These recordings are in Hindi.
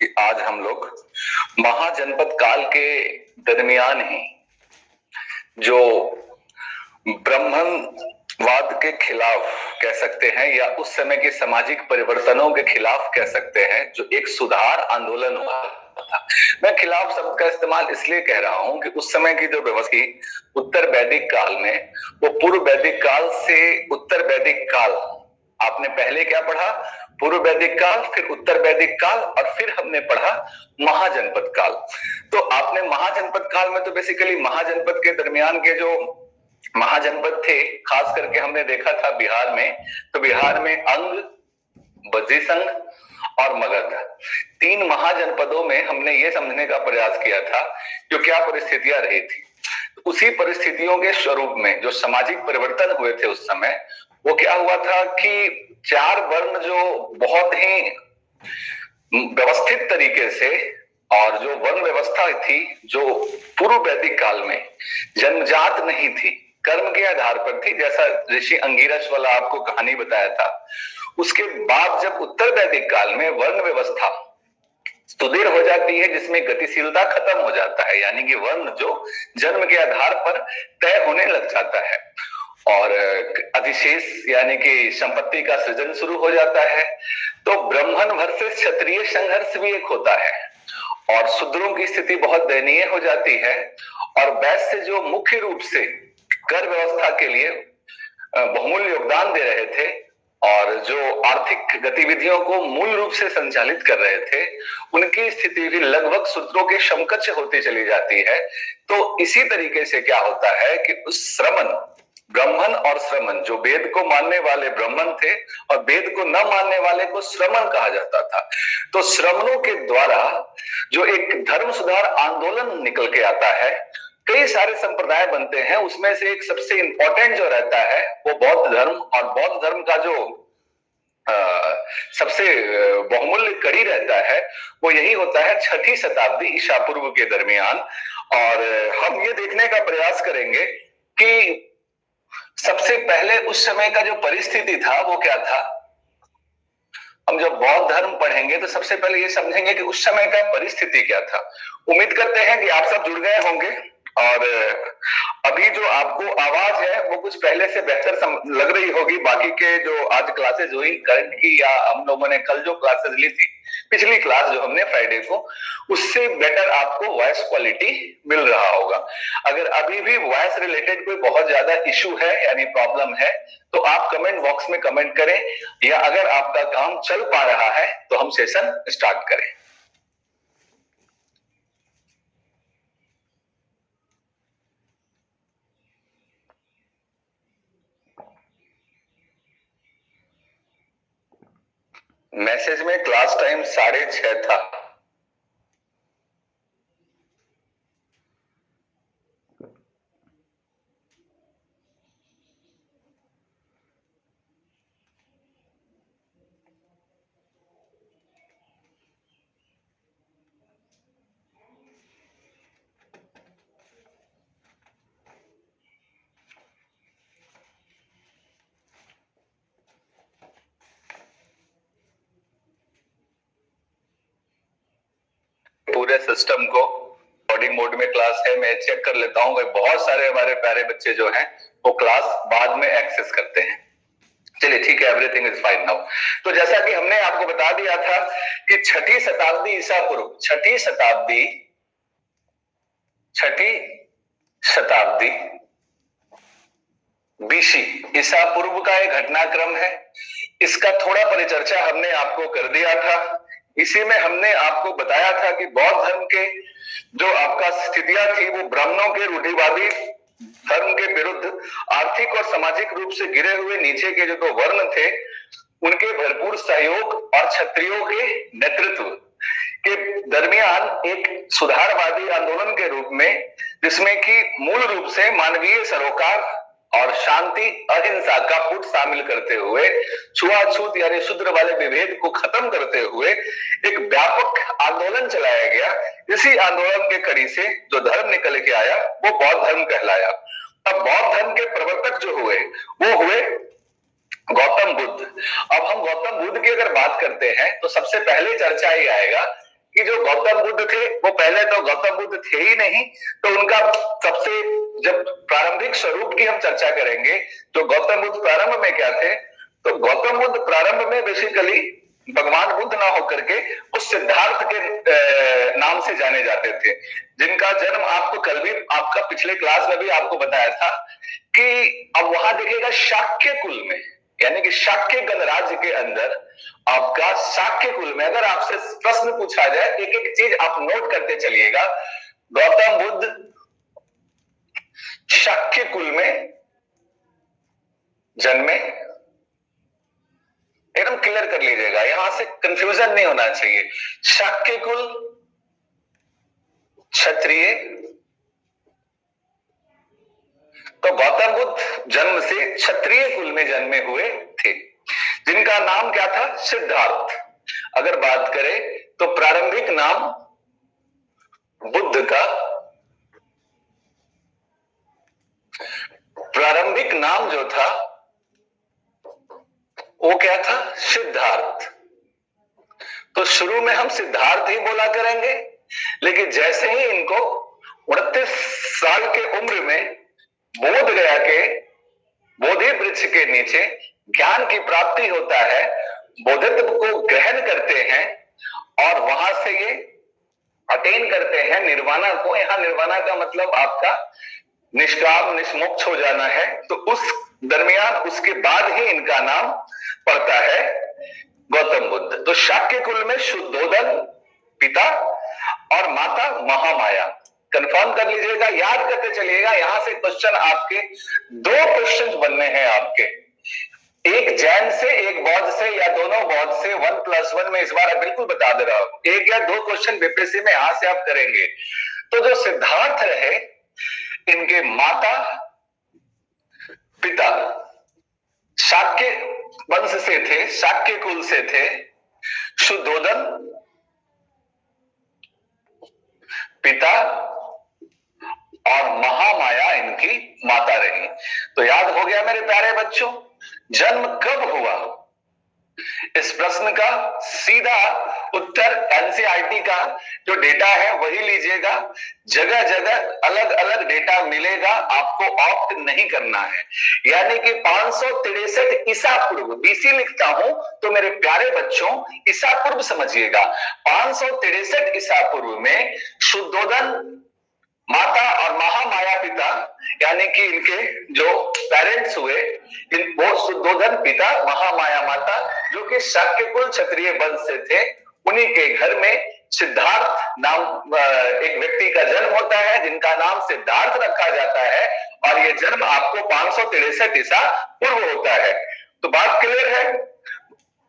कि आज हम लोग महाजनपद काल के दरमियान ही जो ब्राह्मणवाद के खिलाफ कह सकते हैं या उस समय के सामाजिक परिवर्तनों के खिलाफ कह सकते हैं, जो एक सुधार आंदोलन हुआ था। मैं खिलाफ शब्द का इस्तेमाल इसलिए कह रहा हूं कि उस समय की जो व्यवस्था उत्तर वैदिक काल में, वो पूर्व वैदिक काल से उत्तर वैदिक काल, आपने पहले क्या पढ़ा? पूर्व वैदिक काल, फिर उत्तर वैदिक काल, और फिर हमने पढ़ा महाजनपद काल। तो आपने महाजनपद काल में तो बेसिकली महाजनपद के दरमियान के जो महाजनपद थे, खास करके हमने देखा था बिहार में, तो बिहार में अंग, बद्री संघ और मगध, तीन महाजनपदों में हमने ये समझने का प्रयास किया था कि क्या परिस्थितियां रही थी। उसी परिस्थितियों के स्वरूप में जो सामाजिक परिवर्तन हुए थे उस समय, वो क्या हुआ था कि चार वर्ण जो बहुत ही व्यवस्थित तरीके से, और जो वर्ण व्यवस्था थी जो पूर्व वैदिक काल में जन्मजात नहीं थी, कर्म के आधार पर थी, जैसा ऋषि अंगिरस वाला आपको कहानी बताया था। उसके बाद जब उत्तर वैदिक काल में वर्ण व्यवस्था सुदृढ़ हो जाती है, जिसमें गतिशीलता खत्म हो जाता है, यानी कि वर्ण जो जन्म के आधार पर तय होने लग जाता है, और अधिशेष यानी कि संपत्ति का सृजन शुरू हो जाता है, तो ब्राह्मण वर्सेस क्षत्रिय संघर्ष भी एक होता है, और शूद्रों की स्थिति बहुत दयनीय हो जाती है। और वैश्य जो मुख्य रूप से कर व्यवस्था के लिए बहुमूल्य योगदान दे रहे थे और जो आर्थिक गतिविधियों को मूल रूप से संचालित कर रहे थे, उनकी स्थिति भी लगभग शूद्रों के समकक्ष होती चली जाती है। तो इसी तरीके से क्या होता है कि उस श्रमण, ब्राह्मण और श्रमण, जो वेद को मानने वाले ब्राह्मण थे और वेद को न मानने वाले को श्रमण कहा जाता था, तो श्रमणों के द्वारा जो एक धर्म सुधार आंदोलन निकल के आता है, कई सारे संप्रदाय बनते हैं, उसमें से एक सबसे इंपॉर्टेंट जो रहता है वो बौद्ध धर्म, और बौद्ध धर्म का जो सबसे बहुमूल्य कड़ी रहता है वो यही होता है 6ठी शताब्दी ईसा पूर्व के दरमियान। और हम ये देखने का प्रयास करेंगे कि सबसे पहले उस समय का जो परिस्थिति था वो क्या था। हम जब बौद्ध धर्म पढ़ेंगे तो सबसे पहले ये समझेंगे कि उस समय का परिस्थिति क्या था। उम्मीद करते हैं कि आप सब जुड़ गए होंगे, और अभी जो आपको आवाज है वो कुछ पहले से बेहतर लग रही होगी। बाकी के जो आज क्लासेस हुई करंट की, या हम लोगों ने कल जो क्लासेस ली थी, पिछली क्लास जो हमने फ्राइडे को, उससे बेटर आपको वॉइस क्वालिटी मिल रहा होगा। अगर अभी भी वॉइस रिलेटेड कोई बहुत ज्यादा इश्यू है यानी प्रॉब्लम है, तो आप कमेंट बॉक्स में कमेंट करें, या अगर आपका काम चल पा रहा है तो हम सेशन स्टार्ट करें। मैसेज में क्लास टाइम 6:30 था। पूरे सिस्टम को रिकॉर्डिंग मोड में क्लास है, मैं चेक कर लेता हूं। बहुत सारे हमारे प्यारे बच्चे जो हैं वो क्लास बाद में एक्सेस करते हैं। चलिए ठीक है, एवरीथिंग इज फाइन नाउ। तो जैसा कि हमने आपको बता दिया था कि 6ठी शताब्दी ईसा पूर्व, 6ठी शताब्दी बीसी ईसा पूर्व का एक घटनाक्रम है। इसका थोड़ा परिचर्चा हमने आपको कर दिया था। इसी में हमने आपको बताया था कि बौद्ध धर्म के जो आपका स्थितियां थी वो ब्राह्मणों के रूढ़िवादी धर्म के विरुद्ध आर्थिक और सामाजिक रूप से गिरे हुए नीचे के जो दो वर्ण थे, उनके भरपूर सहयोग और क्षत्रियों के नेतृत्व के दरमियान एक सुधारवादी आंदोलन के रूप में, जिसमें कि मूल रूप से मानवीय सरोकार और शांति अहिंसा का पुट शामिल करते हुए, छुआछूत यानी शूद्र वाले विभेद को खत्म करते हुए एक व्यापक आंदोलन चलाया गया। इसी आंदोलन के कड़ी से जो धर्म निकल के आया वो बौद्ध धर्म कहलाया। अब बौद्ध धर्म के प्रवर्तक जो हुए वो हुए गौतम बुद्ध। अब हम गौतम बुद्ध की अगर बात करते हैं तो सबसे पहले चर्चा ये आएगा कि गौतम बुद्ध थे, वो पहले तो गौतम बुद्ध थे ही नहीं, तो उनका सबसे, जब प्रारंभिक स्वरूप की हम चर्चा करेंगे तो गौतम बुद्ध प्रारंभ में क्या थे, तो गौतम बुद्ध प्रारंभ में बेसिकली भगवान बुद्ध ना होकर के उस सिद्धार्थ के नाम से जाने जाते थे, जिनका जन्म आपको कल भी, आपका पिछले क्लास में भी आपको बताया था कि अब वहां देखिएगा शाक्य कुल में, यानी कि शाक्य गणराज्य के अंदर आपका शाक्य कुल में अगर आपसे प्रश्न पूछा जाए, एक एक चीज आप नोट करते चलिएगा। गौतम बुद्ध शाक्य कुल में जन्मे, एकदम क्लियर कर लीजिएगा, यहां से कंफ्यूजन नहीं होना चाहिए। शाक्य कुल, क्षत्रिय, तो गौतम बुद्ध जन्म से क्षत्रिय कुल में जन्मे हुए थे, जिनका नाम क्या था, सिद्धार्थ। अगर बात करें तो प्रारंभिक नाम बुद्ध का, प्रारंभिक नाम जो था वो क्या था, सिद्धार्थ। तो शुरू में हम सिद्धार्थ ही बोला करेंगे, लेकिन जैसे ही इनको 29 साल के उम्र में बोध गया के बोधि वृक्ष के नीचे ज्ञान की प्राप्ति होता है, बोधित्व को ग्रहण करते हैं और वहां से ये अटेन करते हैं निर्वाणा को। यहां निर्वाणा का मतलब आपका निष्काम निष्मोक्ष हो जाना है, तो उस दरमियान उसके बाद ही इनका नाम पड़ता है गौतम बुद्ध। तो शाक्य कुल में शुद्धोदन पिता और माता महामाया, कंफर्म कर लीजिएगा, याद करते चलिएगा। यहां से क्वेश्चन आपके, दो क्वेश्चन बनने हैं आपके, एक जैन से एक बौद्ध से, या दोनों बौद्ध से। 1+1 में इस बार बिल्कुल बता दे रहा हूं, एक या दो क्वेश्चन बीपीएससी में यहां से आप करेंगे। तो जो सिद्धार्थ रहे, इनके माता पिता शाक्य वंश से थे, शाक्य कुल से थे। शुद्धोदन पिता और महामाया इनकी माता रही। तो याद हो गया मेरे प्यारे बच्चों, जन्म कब हुआ, इस प्रश्न का सीधा उत्तर एनसीईआरटी का जो डेटा है वही लीजिएगा। जगह जगह अलग अलग डेटा मिलेगा, आपको ऑप्ट नहीं करना है। यानी कि 563 ईसा पूर्व, बीसी लिखता हूं तो मेरे प्यारे बच्चों ईसा पूर्व समझिएगा। 563 ईसा पूर्व में शुद्धोदन माता और महामाया पिता, यानी कि इनके जो पेरेंट्स हुए वो शुद्धोदन पिता महामाया माता, जो कि शाक्य कुल क्षत्रिय वंश से थे, उन्हीं के घर में सिद्धार्थ नाम एक व्यक्ति का जन्म होता है, जिनका नाम सिद्धार्थ रखा जाता है। और ये जन्म आपको 563 ईसा पूर्व होता है। तो बात क्लियर है।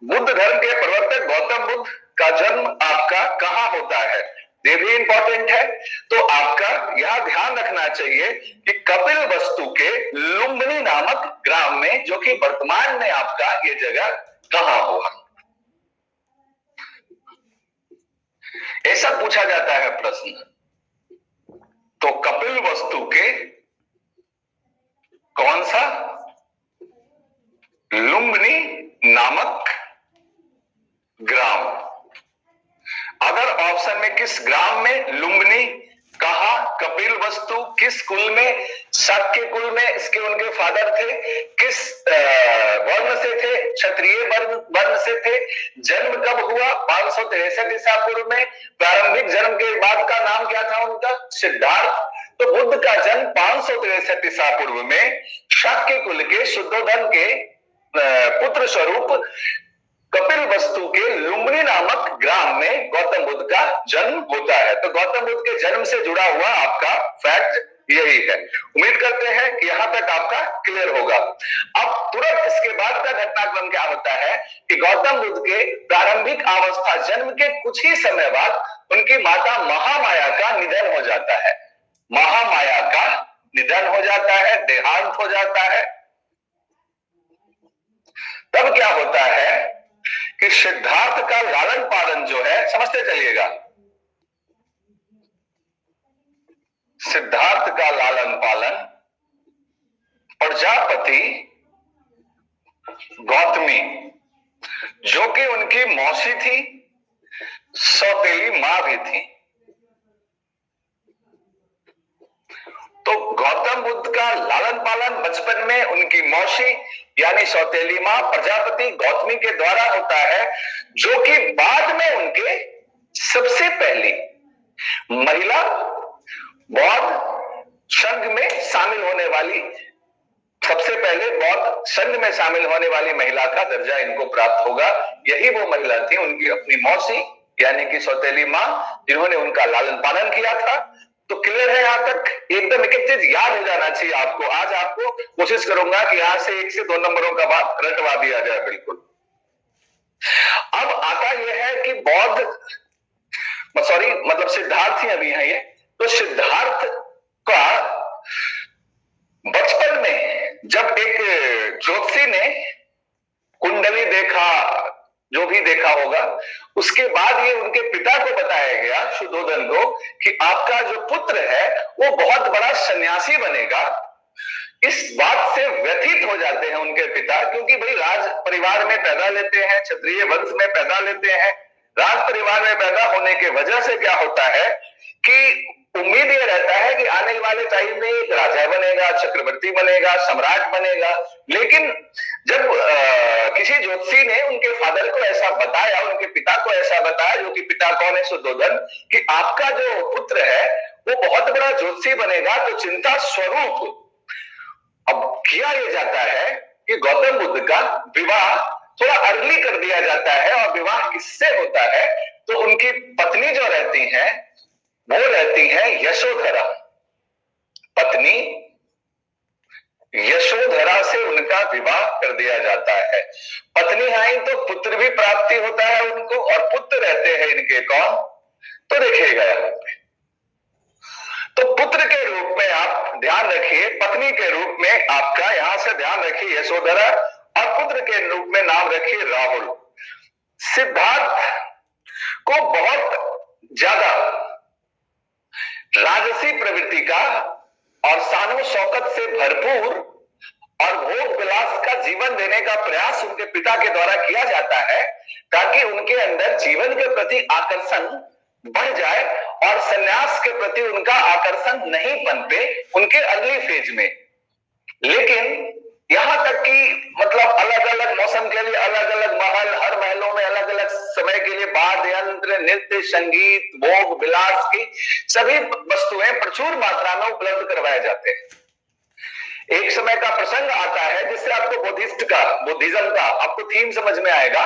बुद्ध धर्म के प्रवर्तक गौतम बुद्ध का जन्म आपका कहां होता है, ये भी इंपॉर्टेंट है। तो आपका यह ध्यान रखना चाहिए कि कपिल वस्तु के लुम्बिनी नामक ग्राम में, जो कि वर्तमान में आपका ये जगह कहां हुआ, ऐसा पूछा जाता है प्रश्न। तो कपिल वस्तु के कौन सा, लुम्बिनी नामक ग्राम। अगर ऑप्शन में किस ग्राम में, लुम्बिनी, कहा, कपिल वस्तु, किस कुल में, शाक्य कुल में, इसके उनके फादर थे, किस वर्ण से थे, क्षत्रिय वर्ण से थे, जन्म कब हुआ, 563 ईसा पूर्व में, प्रारंभिक जन्म के बाद का नाम क्या था उनका, सिद्धार्थ। तो बुद्ध का जन्म 563 ईसा पूर्व में शाक्य कुल के शुद्धोदन के पुत्र स्वरूप कपिल वस्तु के लुम्बिनी नामक ग्राम में गौतम बुद्ध का जन्म होता है। तो गौतम बुद्ध के जन्म से जुड़ा हुआ आपका फैक्ट यही है। उम्मीद करते हैं कि यहां तक आपका क्लियर होगा। अब तुरंत इसके बाद का घटनाक्रम क्या होता है कि गौतम बुद्ध के प्रारंभिक अवस्था, जन्म के कुछ ही समय बाद उनकी माता महामाया का निधन हो जाता है। महामाया का निधन हो जाता है, देहांत हो जाता है। तब क्या होता है कि सिद्धार्थ का लालन पालन जो है, समझते चलिएगा, सिद्धार्थ का लालन पालन प्रजापति गौतमी, जो कि उनकी मौसी थी, सौतेली मां भी थी, तो गौतम बुद्ध का लालन पालन बचपन में उनकी मौसी यानी सौतेली मां प्रजापति गौतमी के द्वारा होता है, जो कि बाद में उनके सबसे पहली महिला बौद्ध संघ में शामिल होने वाली, सबसे पहले बौद्ध संघ में शामिल होने वाली महिला का दर्जा इनको प्राप्त होगा। यही वो महिला थी, उनकी अपनी मौसी यानी कि सौतेली मां, जिन्होंने उनका लालन पालन किया था। तो क्लियर है यहां तक? एकदम एक एक चीज याद हो जाना चाहिए आपको। आज आपको कोशिश करूंगा कि यहां से 1 से 2 नंबरों का बात रटवा दिया जाए बिल्कुल। अब आता यह है कि मतलब सिद्धार्थ ही अभी है ये। तो सिद्धार्थ का बचपन में जब एक ज्योतिषी ने कुंडली देखा, जो भी देखा होगा, उसके बाद ये उनके पिता को बताया गया, शुद्धोधन को, कि आपका जो पुत्र है वो बहुत बड़ा सन्यासी बनेगा। इस बात से व्यथित हो जाते हैं उनके पिता, क्योंकि भाई राज परिवार में पैदा लेते हैं, क्षत्रिय वंश में पैदा लेते हैं। राज परिवार में पैदा होने के वजह से क्या होता है कि उम्मीद ये रहता है कि आने वाले टाइम में एक राजा बनेगा, चक्रवर्ती बनेगा, सम्राट बनेगा। लेकिन जब किसी ज्योतिषी ने उनके फादर को ऐसा बताया, उनके पिता को ऐसा बताया, जो कि पिता कौन है, शुद्धोधन, कि आपका जो पुत्र है वो बहुत बड़ा ज्योतिषी बनेगा, तो चिंता स्वरूप अब किया यह जाता है कि गौतम बुद्ध का विवाह थोड़ा अर्ली कर दिया जाता है। और विवाह किससे होता है? तो उनकी पत्नी जो रहती हैं वो रहती है यशोधरा। पत्नी यशोधरा से उनका विवाह कर दिया जाता है। पत्नी आई तो पुत्र भी प्राप्ति होता है उनको, और पुत्र रहते हैं इनके कौन? तो देखिएगा यहां पे, तो पुत्र के रूप में आप ध्यान रखिए, पत्नी के रूप में आपका यहां से ध्यान रखिए यशोधरा, और पुत्र के रूप में नाम रखिए राहुल। सिद्धार्थ को बहुत ज्यादा राजसी प्रवृत्ति का और शानो शौकत से भरपूर और भोग विलास का जीवन देने का प्रयास उनके पिता के द्वारा किया जाता है, ताकि उनके अंदर जीवन के प्रति आकर्षण बढ़ जाए और सन्यास के प्रति उनका आकर्षण नहीं पनपे उनके अगली फेज में। लेकिन यहां तक कि मतलब अलग अलग मौसम के लिए अलग अलग महल, हर महलों में अलग अलग समय के लिए वाद्य यंत्र, नृत्य, संगीत, भोग विलास की सभी वस्तुएं प्रचुर मात्रा में उपलब्ध करवाए जाते हैं। एक समय का प्रसंग आता है जिससे आपको बुद्धिज्म का आपको थीम समझ में आएगा।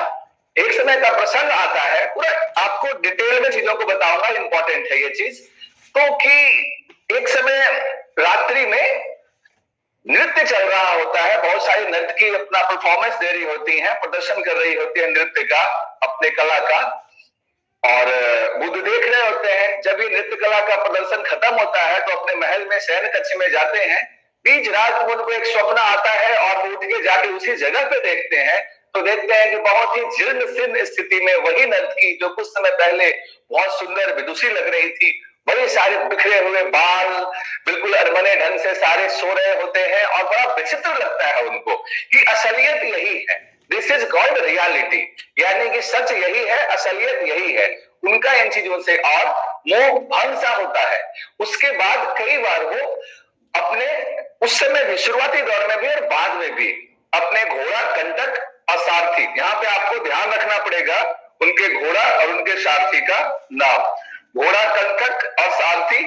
एक समय का प्रसंग आता है, पूरा आपको डिटेल में चीजों को बताऊंगा, इंपॉर्टेंट है ये चीज। तो कि एक समय रात्रि में नृत्य चल रहा होता है, बहुत सारी नर्तकी अपना परफॉर्मेंस दे रही होती हैं, प्रदर्शन कर रही होती है नृत्य का, अपने कला का, और बुद्ध देख रहे होते हैं। जब ये नृत्य कला का प्रदर्शन खत्म होता है तो अपने महल में शयन कक्ष में जाते हैं। बीच रात में उनको एक स्वप्न आता है और वो उठ के जाके उसी जगह पे देखते हैं, तो देखते हैं कि बहुत ही जीर्ण शीर्ण स्थिति में वही नर्तकी जो कुछ समय पहले बहुत सुंदर विदुषी लग रही थी, बड़े सारे बिखरे हुए बाल, बिल्कुल अरमने ढंग से सारे सो रहे होते हैं, और बड़ा विचित्र लगता है उनको कि असलियत यही है। दिस इज कॉल्ड रियलिटी, यानी कि सच यही है, असलियत यही है। उनका इन चीजों से और मोह भंग सा होता है। उसके बाद कई बार वो अपने उस समय भी, शुरुआती दौर में भी और बाद में भी, अपने घोड़ा कंटक और सारथी, यहाँ पे आपको ध्यान रखना पड़ेगा उनके घोड़ा और उनके सारथी का नाम, घोड़ा कंटक और सारथी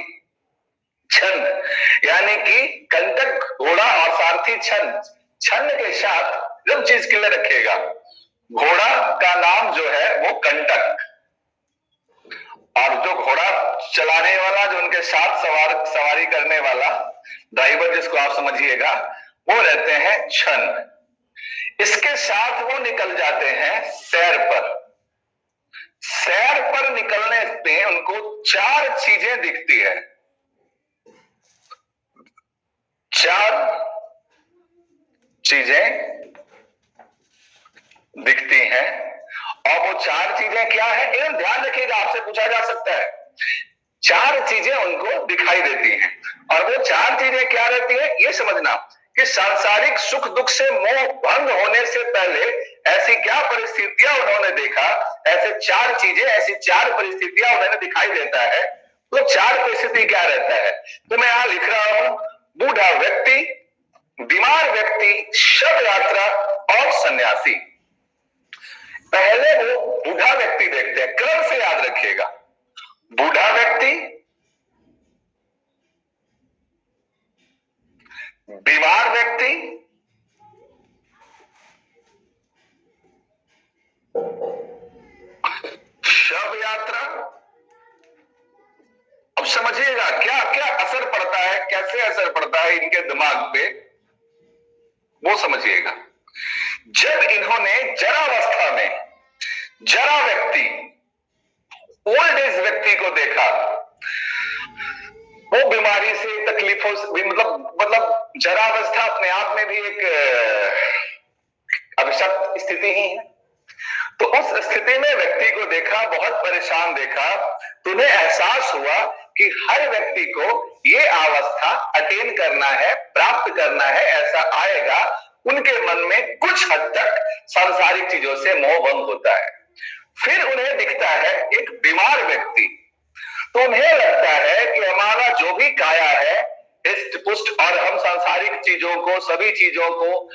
छंद, यानी कि कंटक घोड़ा और सारथी छंद। छंद के साथ जब चीज क्लियर रखिएगा, घोड़ा का नाम जो है वो कंटक, और जो घोड़ा चलाने वाला, जो उनके साथ सवारी करने वाला ड्राइवर, जिसको आप समझिएगा, वो रहते हैं छंद। इसके साथ वो निकल जाते हैं सैर पर। सैर पर निकलने पे उनको 4 चीजें दिखती है, 4 चीजें दिखती हैं। और वो 4 चीजें क्या है, एकदम ध्यान रखिएगा, आपसे पूछा जा सकता है। 4 चीजें उनको दिखाई देती हैं, और वो 4 चीजें क्या रहती है, ये समझना कि सांसारिक सुख दुख से मोह भंग होने से पहले ऐसी क्या परिस्थितियां उन्होंने देखा, ऐसे 4 चीजें, ऐसी 4 परिस्थितियां उन्हें दिखाई देता है। तो 4 परिस्थिति क्या रहता है, तो मैं यहां लिख रहा हूं, बूढ़ा व्यक्ति, बीमार व्यक्ति, शव यात्रा और सन्यासी। पहले वो बूढ़ा व्यक्ति देखते हैं, क्रम से याद रखिएगा। बूढ़ा व्यक्ति, बीमार व्यक्ति, शव यात्रा। अब समझिएगा क्या क्या असर पड़ता है, कैसे असर पड़ता है इनके दिमाग पे, वो समझिएगा। जब इन्होंने जरावस्था में जरा व्यक्ति, ओल्ड एज व्यक्ति को देखा, वो बीमारी से, तकलीफों से, मतलब जरावस्था अपने आप में भी एक अभिशप्त स्थिति ही है। तो उस स्थिति में व्यक्ति को देखा, बहुत परेशान देखा, तो उन्हें एहसास हुआ कि हर व्यक्ति को ये अवस्था अटेन करना है, प्राप्त करना है, ऐसा आएगा। उनके मन में कुछ हद तक सांसारिक चीजों से मोह भंग होता है। फिर उन्हें दिखता है एक बीमार व्यक्ति, तो उन्हें लगता है कि हमारा जो भी काया है हिस्ट पुष्ट, और हम सांसारिक चीजों को, सभी चीजों को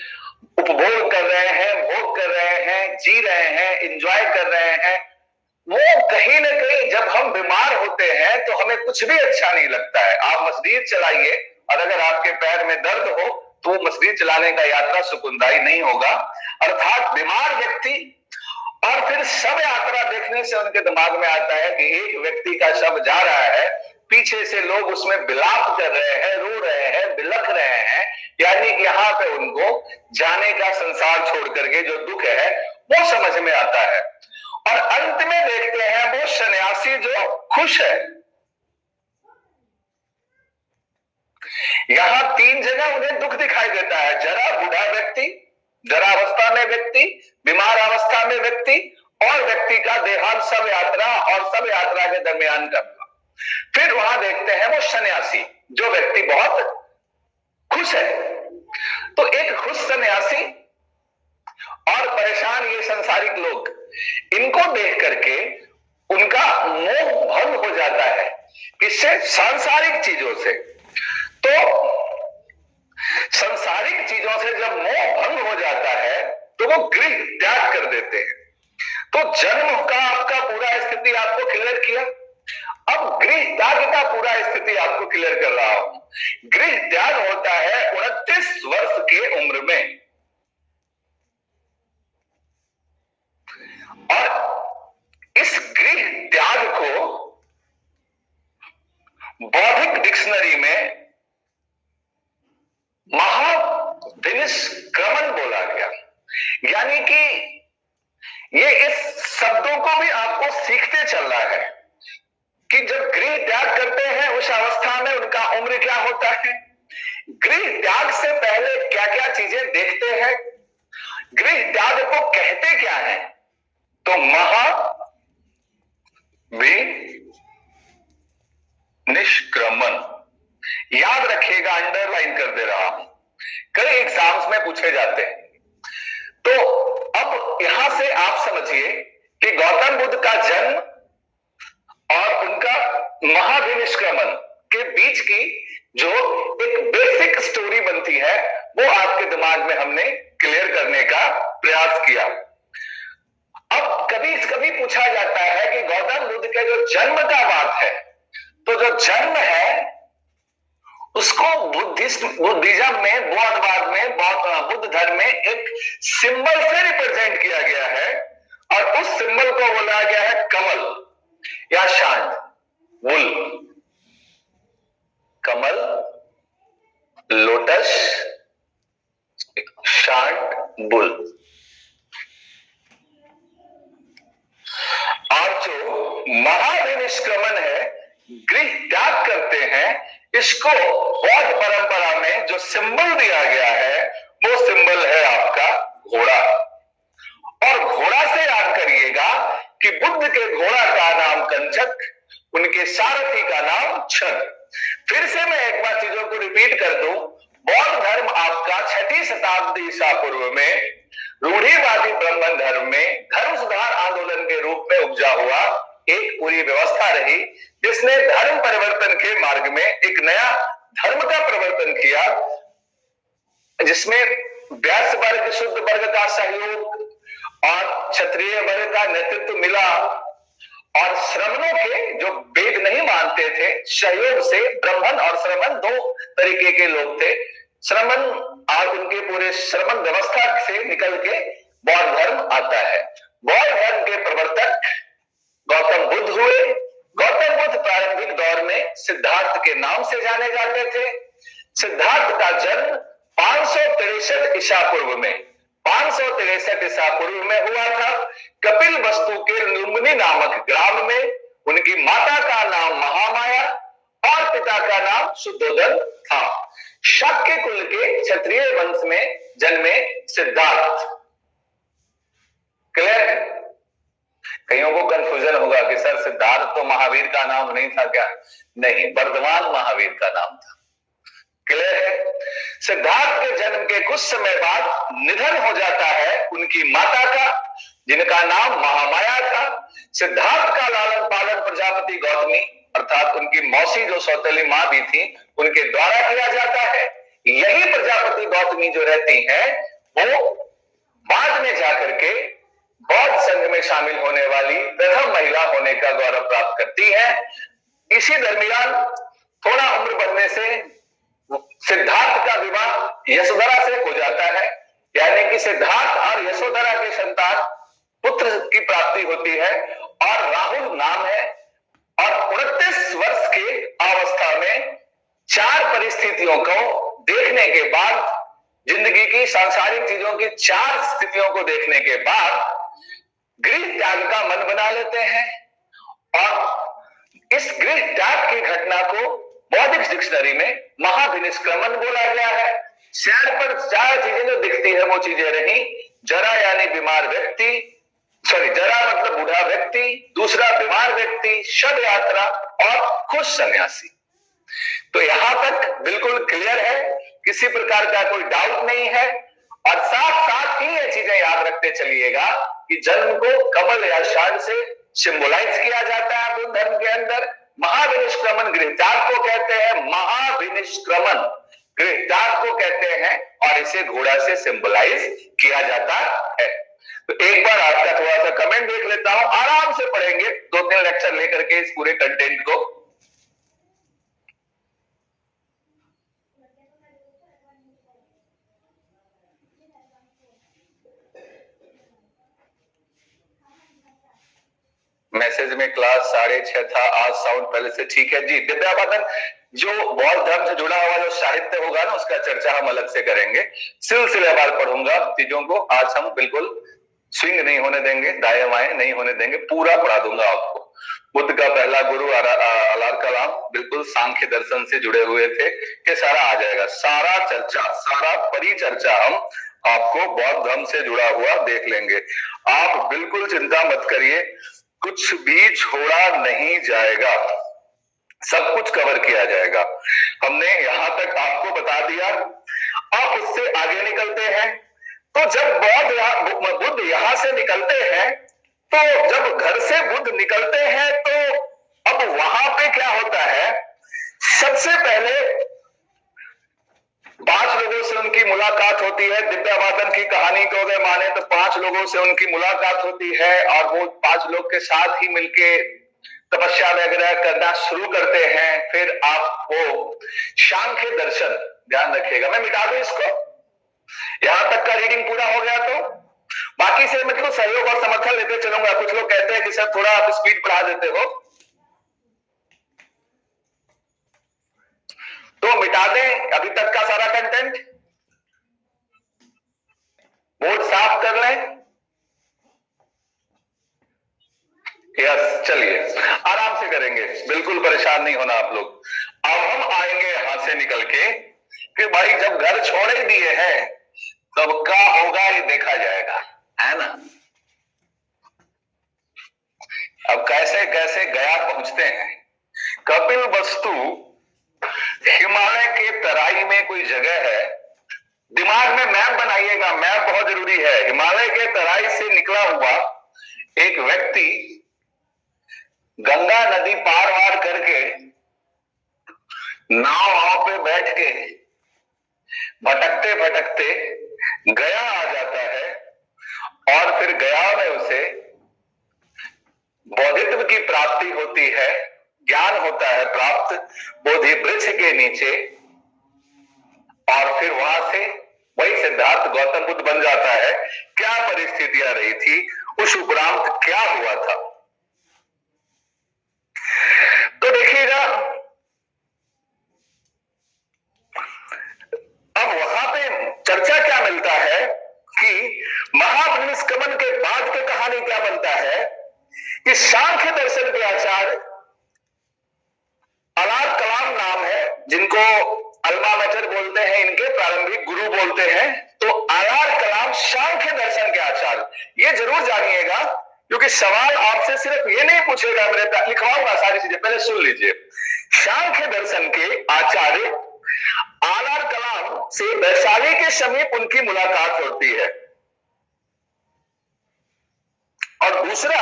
उपभोग कर रहे हैं, भोग कर रहे हैं, जी रहे हैं, एंजॉय कर रहे हैं, वो कहीं ना कहीं जब हम बीमार होते हैं तो हमें कुछ भी अच्छा नहीं लगता है। आप मशीन चलाइए और अगर आपके पैर में दर्द हो तो मशीन चलाने का यात्रा सुखदायी नहीं होगा। अर्थात बीमार व्यक्ति, और फिर शव यात्रा देखने से उनके दिमाग में आता है कि एक व्यक्ति का शव जा रहा है, पीछे से लोग उसमें विलाप कर रहे हैं, रो रहे हैं, बिलख रहे हैं, यानी कि यहाँ पे उनको जाने का, संसार छोड़ करके जो दुख है वो समझ में आता है। और अंत में देखते हैं वो सन्यासी जो खुश है। यहां तीन जगह उन्हें दुख दिखाई देता है, जरा बूढ़ा व्यक्ति, जरावस्था में व्यक्ति, बीमार अवस्था में व्यक्ति, और व्यक्ति का देहांत शव यात्रा और शव यात्रा के दरमियान का। फिर वहां देखते हैं वो सन्यासी, जो व्यक्ति बहुत खुश है। तो एक खुश सन्यासी और परेशान ये संसारिक लोग, इनको देख करके उनका मोह भंग हो जाता है। किससे? सांसारिक चीजों से। तो सांसारिक चीजों से जब मोह भंग हो जाता है तो वो गृह त्याग कर देते हैं। तो जन्म का आपका पूरा स्थिति आपको क्लियर किया। अब गृह त्याग का पूरा स्थिति आपको क्लियर कर रहा हूं। गृह त्याग होता है 29 वर्ष के उम्र में, और इस गृह त्याग को बौद्धिक डिक्शनरी में महाविनिष्क्रमण बोला गया। यानी कि ये इस शब्दों को भी आपको सीखते चलना है कि जब गृह त्याग करते हैं उस अवस्था में उनका उम्र क्या होता है, गृह त्याग से पहले क्या क्या चीजें देखते हैं, गृह त्याग को कहते क्या है, तो महाविनिष्क्रमण। याद रखिएगा, अंडरलाइन कर दे रहा हूं, कई एग्जाम्स में पूछे जाते हैं। तो अब यहां से आप समझिए कि गौतम बुद्ध का जन्म और उनका महाविनिष्क्रमण के बीच की जो एक बेसिक स्टोरी बनती है वो आपके दिमाग में हमने क्लियर करने का प्रयास किया। अब कभी पूछा जाता है कि गौतम बुद्ध के जो जन्म का बात है, तो जो जन्म है उसको बुद्धिज्म में, बौद्धवाद में, बुद्ध धर्म में एक सिंबल से रिप्रेजेंट किया गया है, और उस सिंबल को बोला गया है कमल या शांत, वुल। कमल, लोटस, शांत, बुल। और जो महाविनिष्क्रमण है, गृह त्याग करते हैं, इसको बौद्ध परंपरा में जो सिंबल दिया गया है वो सिंबल है आपका घोड़ा। और घोड़ा से याद करिएगा कि बुद्ध के घोड़ा का नाम कंचक, उनके सारथी का नाम छद। फिर से मैं एक बार चीजों को रिपीट कर दूं, बौद्ध धर्म आपका 6वीं शताब्दी ईसा पूर्व में रूढ़िवादी ब्राह्मण धर्म में धर्म सुधार आंदोलन के रूप में उपजा हुआ एक पूरी व्यवस्था रही, जिसने धर्म परिवर्तन के मार्ग में एक नया धर्म का प्रवर्तन किया, जिसमें व्यास वर्ग, शुद्ध वर्ग का सहयोग और क्षत्रिय वर्ग का नेतृत्व मिला, और श्रमणों के जो वेद नहीं मानते थे, सहयोग से ब्राह्मण और श्रमण दो तरीके के लोग थे। श्रमण और उनके पूरे श्रमण व्यवस्था से निकल के बौद्ध धर्म आता है। बौद्ध धर्म के प्रवर्तक गौतम बुद्ध हुए। गौतम बुद्ध प्रारंभिक दौर में सिद्धार्थ के नाम से जाने जाते थे। सिद्धार्थ का जन्म 563 ईसा पूर्व में 563 ईसा पूर्व में हुआ था। कपिल वस्तु के लुम्बिनी नामक ग्राम में उनकी माता का नाम महामाया और पिता का नाम शुद्धोदन था। शाक्य कुल के क्षत्रिय वंश में जन्मे सिद्धार्थ। क्लियर है? कईयों को कंफ्यूजन होगा कि सर सिद्धार्थ तो महावीर का नाम नहीं था क्या? नहीं, वर्धमान महावीर का नाम था। क्लियर है? सिद्धार्थ के जन्म के कुछ समय बाद निधन हो जाता है उनकी माता का, जिनका नाम महामाया था। सिद्धार्थ का लालन पालन प्रजापति गौतमी अर्थात उनकी मौसी जो सौतेली मां भी थी उनके द्वारा किया जाता है। यही प्रजापति गौतमी जो रहती है वो बाद में जाकर के बौद्ध संघ में शामिल होने वाली प्रथम महिला होने का गौरव प्राप्त करती है। इसी दरमियान थोड़ा उम्र बढ़ने से सिद्धार्थ का विवाह यशोधरा से हो जाता है, यानी कि सिद्धार्थ और यशोधरा के संतान पुत्र की प्राप्ति होती है और राहुल नाम है। और 29 वर्ष के अवस्था में 4 परिस्थितियों को देखने के बाद, जिंदगी की सांसारिक चीजों की 4 स्थितियों को देखने के बाद गृह त्याग का मन बना लेते हैं। और इस गृह त्याग की घटना को बौद्धिक डिक्शनरी में महाविनिष्क्रमण बोला गया है। शहर पर 4 चीजें जो दिखती है वो चीजें रही। जरा यानी बीमार व्यक्ति, जरा मतलब बूढ़ा व्यक्ति, दूसरा बीमार व्यक्ति, शव यात्रा और खुश सन्यासी। तो यहां तक बिल्कुल क्लियर है, किसी प्रकार का कोई डाउट नहीं है। और साथ साथ ही ये चीजें याद रखते चलिएगा कि जन्म को कमल या शाद से सिंबलाइज किया जाता है बुद्ध धर्म के अंदर। महाविनिष्क्रमण गृहत्याग को कहते हैं, महाविनिष्क्रमण गृहत्याग को कहते हैं, और इसे घोड़ा से सिंबलाइज किया जाता है। तो एक बार आपका थोड़ा सा कमेंट देख लेता हूं, आराम से पढ़ेंगे 2-3 लेक्चर लेकर के इस पूरे कंटेंट को। मैसेज में क्लास 6:30 था, आज साउंड पहले से ठीक है जी। विद्यावादन जो बौद्ध धर्म से जुड़ा हुआ जो साहित्य होगा ना उसका चर्चा हम अलग से करेंगे। सिलसिलेवार पढ़ूंगा चीजों को, आज हम बिल्कुल स्विंग नहीं होने देंगे, दाएं बाएं नहीं होने देंगे, पूरा पढ़ा दूंगा आपको। बुद्ध का पहला गुरु अलार कलाम बिल्कुल सांख्य दर्शन से जुड़े हुए थे, ये सारा आ जाएगा। सारा चर्चा, सारा परिचर्चा हम आपको बौद्ध धर्म से जुड़ा हुआ देख लेंगे। आप बिल्कुल चिंता मत करिए, कुछ भी छोड़ा नहीं जाएगा, सब कुछ कवर किया जाएगा। हमने यहां तक आपको बता दिया। अब उससे आगे निकलते हैं। तो जब बुद्ध यहां से निकलते हैं, तो जब घर से बुद्ध निकलते हैं तो अब वहां पे क्या होता है? सबसे पहले 5 लोगों से उनकी मुलाकात होती है। विद्यावादन की कहानी को अगर माने तो 5 लोगों से उनकी मुलाकात होती है और वो 5 लोग के साथ ही मिलके तपस्या वगैरह करना शुरू करते हैं। फिर आपको सांख्य दर्शन, ध्यान रखिएगा, मैं मिटा दूं इसको, यहां तक का रीडिंग पूरा हो गया तो बाकी से मतलब सहयोग और समर्थन लेते चलूंगा। कुछ लोग कहते हैं कि सर थोड़ा आप स्पीड बढ़ा देते हो, तो मिटा दें अभी तक का सारा कंटेंट, बोर्ड साफ कर लें। यस, चलिए आराम से करेंगे, बिल्कुल परेशान नहीं होना आप लोग। अब हम आएंगे यहां से निकल के कि भाई जब घर छोड़ ही दिए हैं तब क्या होगा ये देखा जाएगा, है ना। अब कैसे कैसे गया पहुंचते हैं। कपिल वस्तु हिमालय के तराई में कोई जगह है, दिमाग में मैप बनाइएगा, मैप बहुत जरूरी है। हिमालय के तराई से निकला हुआ एक व्यक्ति गंगा नदी पार वार करके नाव पे बैठ के भटकते भटकते गया आ जाता है और फिर गया में उसे बौद्धित्व की प्राप्ति होती है, ज्ञान होता है प्राप्त बोधि वृक्ष के नीचे, और फिर वहां से वही सिद्धार्थ गौतम बुद्ध बन जाता है। क्या परिस्थितियां रही थी, उस उपरांत क्या हुआ था, तो देखिएगा अब वहां पे चर्चा क्या मिलता है कि महानिष्क्रमण के बाद की कहानी क्या बनता है कि सांख्य दर्शन के आचार्य अलाद कलाम नाम है, जिनको अल्मा मेटर बोलते हैं, इनके प्रारंभिक गुरु बोलते हैं, तो अलाद कलाम सांख्य दर्शन के आचार्य, ये जरूर जानिएगा क्योंकि सवाल आपसे सिर्फ ये नहीं पूछेगा, मेरे लिखवाऊंगा सारी चीजें, पहले सुन लीजिए। सांख्य दर्शन के आचार्य आर कलाम से वैशाली के समीप उनकी मुलाकात होती है, और दूसरा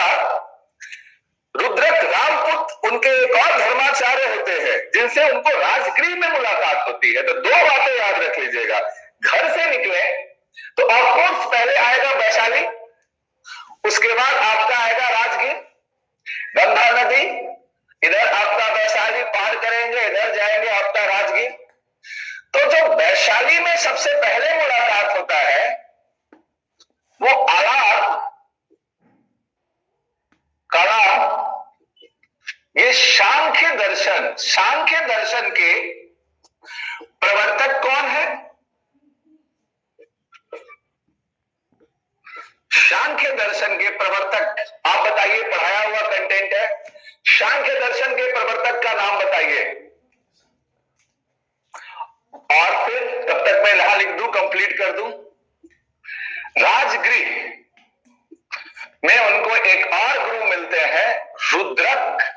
रुद्रक रामपुत्र उनके एक और धर्माचार्य होते हैं जिनसे उनको राजगृह में मुलाकात होती है। तो दो बातें याद रख लीजिएगा, घर से निकले तो ऑफकोर्स पहले आएगा वैशाली, उसके बाद आपका आएगा राजगीर, गंगा नदी, इधर आपका वैशाली पार करेंगे, इधर जाएंगे आपका राजगीर। तो जो वैशाली में सबसे पहले मुलाकात होता है वो आलाप कला, ये सांख्य दर्शन के प्रवर्तक कौन है? सांख्य दर्शन के प्रवर्तक आप बताइए, पढ़ाया हुआ कंटेंट है, सांख्य दर्शन के प्रवर्तक का नाम बताइए, और फिर तब तक मैं यहां लिख दूं, कंप्लीट कर दूं। राजगृह में उनको एक और गुरु मिलते हैं, रुद्रक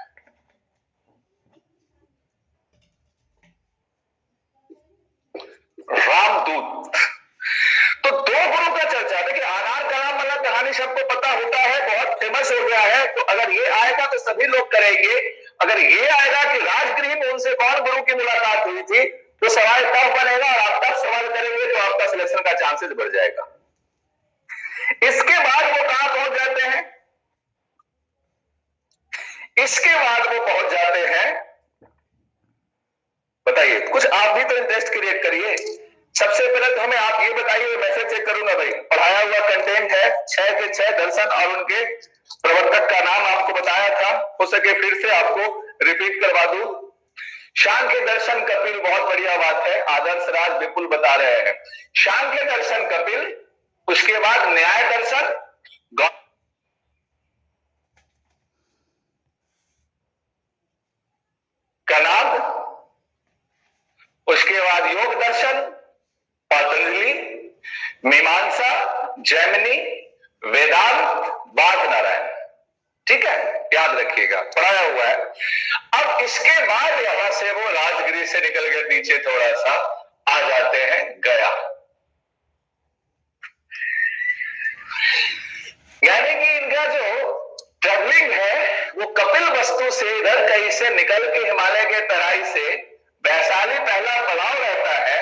रामदूत। तो दो गुरु का चर्चा, देखिए आधार कलाम वाला कहानी सबको पता होता है, बहुत फेमस हो गया है, तो अगर ये आएगा तो सभी लोग करेंगे। अगर ये आएगा कि राजगृह में उनसे कौन गुरु की मुलाकात हुई थी, तो सवाल टफ बनेगा, और आप टफ सवाल करेंगे तो आपका सिलेक्शन का चांसेस बढ़ जाएगा। इसके बाद वो कहां पहुंच जाते हैं? इसके बाद वो पहुंच जाते हैं, बताइए कुछ आप भी तो इंटरेस्ट क्रिएट करिए। सबसे पहले तो हमें आप ये बताइए, मैसेज चेक करूंगा भाई, पढ़ाया हुआ कंटेंट है, 6 के 6 दर्शन और उनके प्रवर्तक का नाम आपको बताया था, हो सके फिर से आपको रिपीट करवा दूं। सांख्य दर्शन कपिल, बहुत बढ़िया बात है, आदर्श राज विपुल बता रहे हैं। सांख्य दर्शन कपिल, उसके बाद न्याय दर्शन कनाद, उसके बाद योग दर्शन पतंजलि, मीमांसा जैमिनी, वेदांत बाथ नारायण। ठीक है, याद रखिएगा, पढ़ाया हुआ है। अब इसके बाद यहां से वो राजगिरी से निकल के नीचे थोड़ा सा आ जाते हैं गया, यानी कि इनका जो ट्रेवलिंग है वो कपिल वस्तु से इधर कहीं से निकल के हिमालय के तराई से वैशाली पहला पड़ाव रहता है।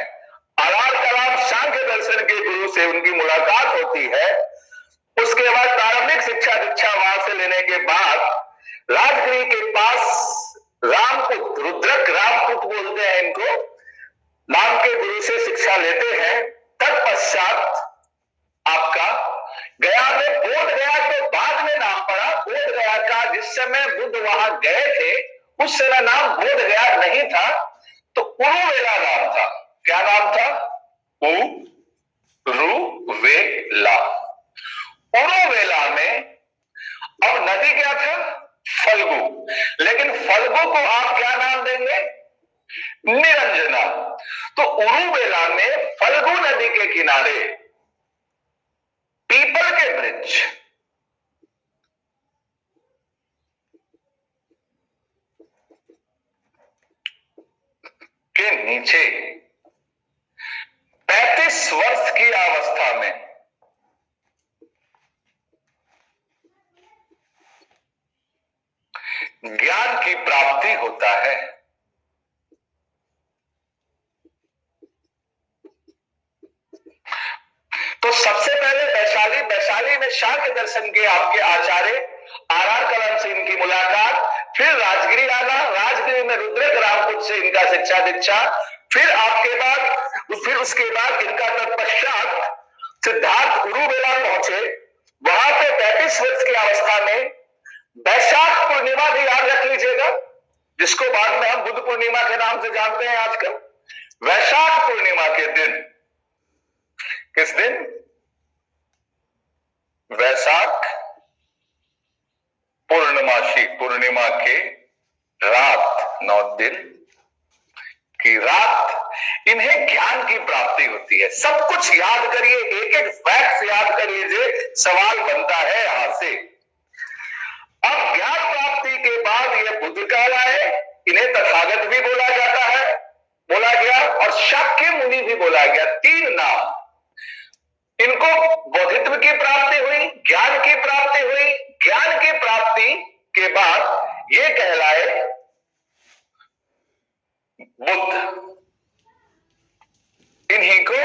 आलार कलाम सांख्य दर्शन के गुरु से उनकी मुलाकात होती है, उसके बाद प्रारंभिक शिक्षा दीक्षा वहां से लेने के बाद राजगिरी के पास रामपुत्र, रुद्रक रामपुत्र बोलते हैं इनको, नाम के गुरु से शिक्षा लेते हैं। तत्पश्चात आपका गया में बोध गया, तो बाद में नाम पड़ा बोध गया का। जिस समय बुद्ध वहां गए थे उस समय नाम बोध गया नहीं था, तो उरुवेला नाम था। क्या नाम था? उरुवेला। उरुवेला में अब नदी क्या था? फल्गु, लेकिन फल्गु को आप क्या नाम देंगे? निरंजना। तो उरुवेला में फल्गु नदी के किनारे पीपल के वृक्ष के नीचे 35 वर्ष की अवस्था में ज्ञान की प्राप्ति होता है। तो सबसे पहले वैशाली, वैशाली में शाक्य दर्शन के आपके आचार्य आर कलम से इनकी मुलाकात, फिर राजगिरी आना, राजगिरी में रुद्रक रामपुर से इनका शिक्षा दीक्षा, फिर आपके बाद, फिर उसके बाद इनका तत्पश्चात सिद्धार्थ उरुवेला पहुंचे। वहां पे 35 वर्ष की अवस्था में वैशाख पूर्णिमा भी याद रख लीजिएगा, जिसको बाद में हम बुद्ध पूर्णिमा के नाम से जानते हैं आजकल। वैशाख पूर्णिमा के दिन, किस दिन? वैशाख पूर्णमासी, पूर्णिमा के रात, 9 दिन की रात इन्हें ज्ञान की प्राप्ति होती है। सब कुछ याद करिए, एक एक फैक्ट याद कर लीजिए, सवाल बनता है यहां से। अब ज्ञान प्राप्ति के बाद ये बुद्ध कहलाए, इन्हें तथागत भी बोला जाता है, बोला गया, और शाक्य मुनि भी बोला गया। 3 नाम। इनको बौद्धित्व की प्राप्ति हुई, ज्ञान की प्राप्ति हुई, ज्ञान की प्राप्ति के बाद ये कहलाए बुद्ध। इन्हीं को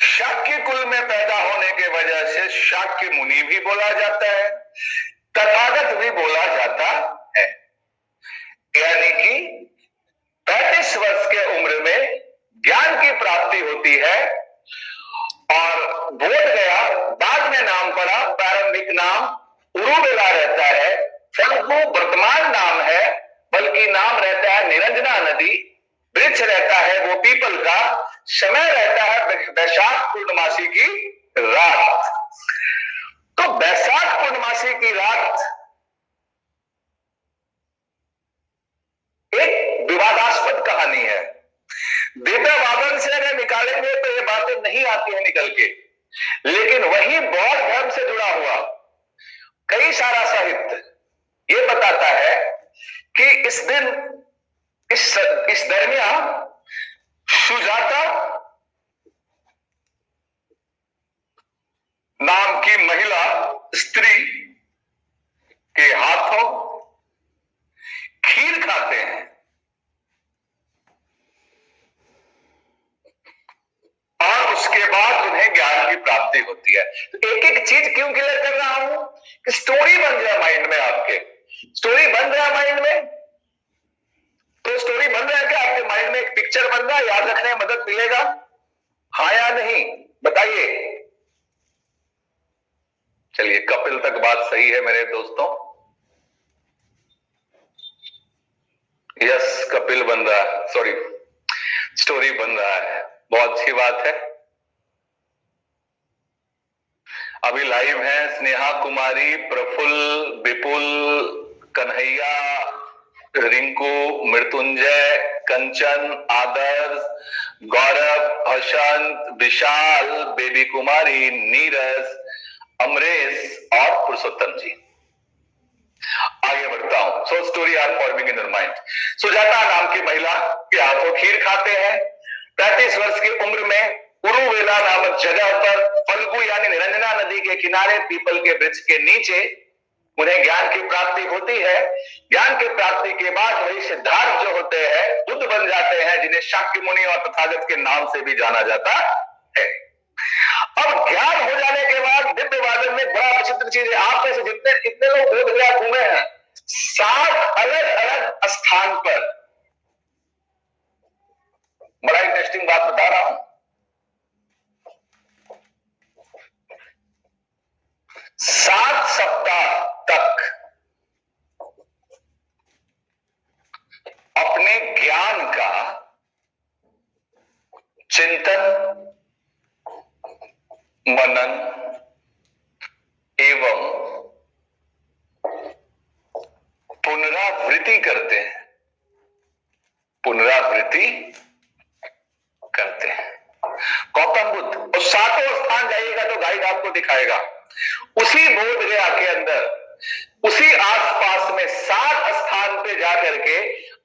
शाक्य कुल में पैदा होने के वजह से शाक्य मुनि भी बोला जाता है, तथागत भी बोला जाता है। यानी कि 35 वर्ष के उम्र में ज्ञान की प्राप्ति होती है और बोध गया, बाद में नाम पड़ा, प्रारंभिक नाम उरुवेला रहता है, फल्गु वर्तमान नाम है, बल्कि नाम रहता है निरंजना नदी, वृक्ष रहता है वो पीपल का, समय रहता है वैशाख पूर्णमासी की रात। तो वैशाख पूर्णमासी की रात एक विवादास्पद कहानी है। दिव्यवादन से अगर निकालेंगे तो ये बातें नहीं आती है निकल के, लेकिन वही बौद्ध धर्म से जुड़ा हुआ कई सारा साहित्य ये बताता है कि इस दिन, इस दरमियान सुजाता नाम की महिला स्त्री के हाथों खीर खाते हैं और उसके बाद उन्हें ज्ञान की प्राप्ति होती है। तो एक एक चीज क्यों क्लियर कर रहा हूं कि स्टोरी बन जाए माइंड में, आपके स्टोरी बन रहा है माइंड में। तो स्टोरी बन रहा है क्या आपके माइंड में? एक पिक्चर बन रहा है, याद रखने में मदद मिलेगा, हाँ या नहीं बताइए। चलिए, कपिल तक बात सही है मेरे दोस्तों। यस, कपिल बन रहा है, सॉरी स्टोरी बन रहा है, बहुत अच्छी बात है। अभी लाइव है स्नेहा कुमारी, प्रफुल्ल, विपुल, कन्हैया, रिंकू, मृत्युंजय, कंचन, आदर्श, गौरव, हसंत, विशाल, बेबी कुमारी, नीरज, अमरेश और पुरुषोत्तम जी। आगे बढ़ता हूं। So story are forming in your mind. Sujata नाम की महिला के हाथों खीर खाते हैं। 35 वर्ष की उम्र में उरुवेला नामक जगह पर फल्गु यानी निरंजना नदी के किनारे पीपल के वृक्ष के नीचे उन्हें ज्ञान की प्राप्ति होती है। ज्ञान की प्राप्ति के बाद वही सिद्धार्थ जो होते हैं बुद्ध बन जाते हैं, जिन्हें शाक्य मुनि और तथागत के नाम से भी जाना जाता है। अब ज्ञान हो जाने के बाद दिव्यवादन में बड़ा विचित्र चीज है। आप में से जितने कितने लोग बोध गया घूमे हैं 7 अलग अलग स्थान पर। बड़ा इंटरेस्टिंग बात बता रहा हूं। 7 सप्ताह तक अपने ज्ञान का चिंतन, मनन एवं पुनरावृत्ति करते हैं, पुनरावृत्ति करते हैं। गौतम बुद्ध, और 7वां स्थान जाइएगा तो गाइड आपको दिखाएगा, उसी बोध गया के अंदर, उसी आसपास में 7 स्थान पे जाकर के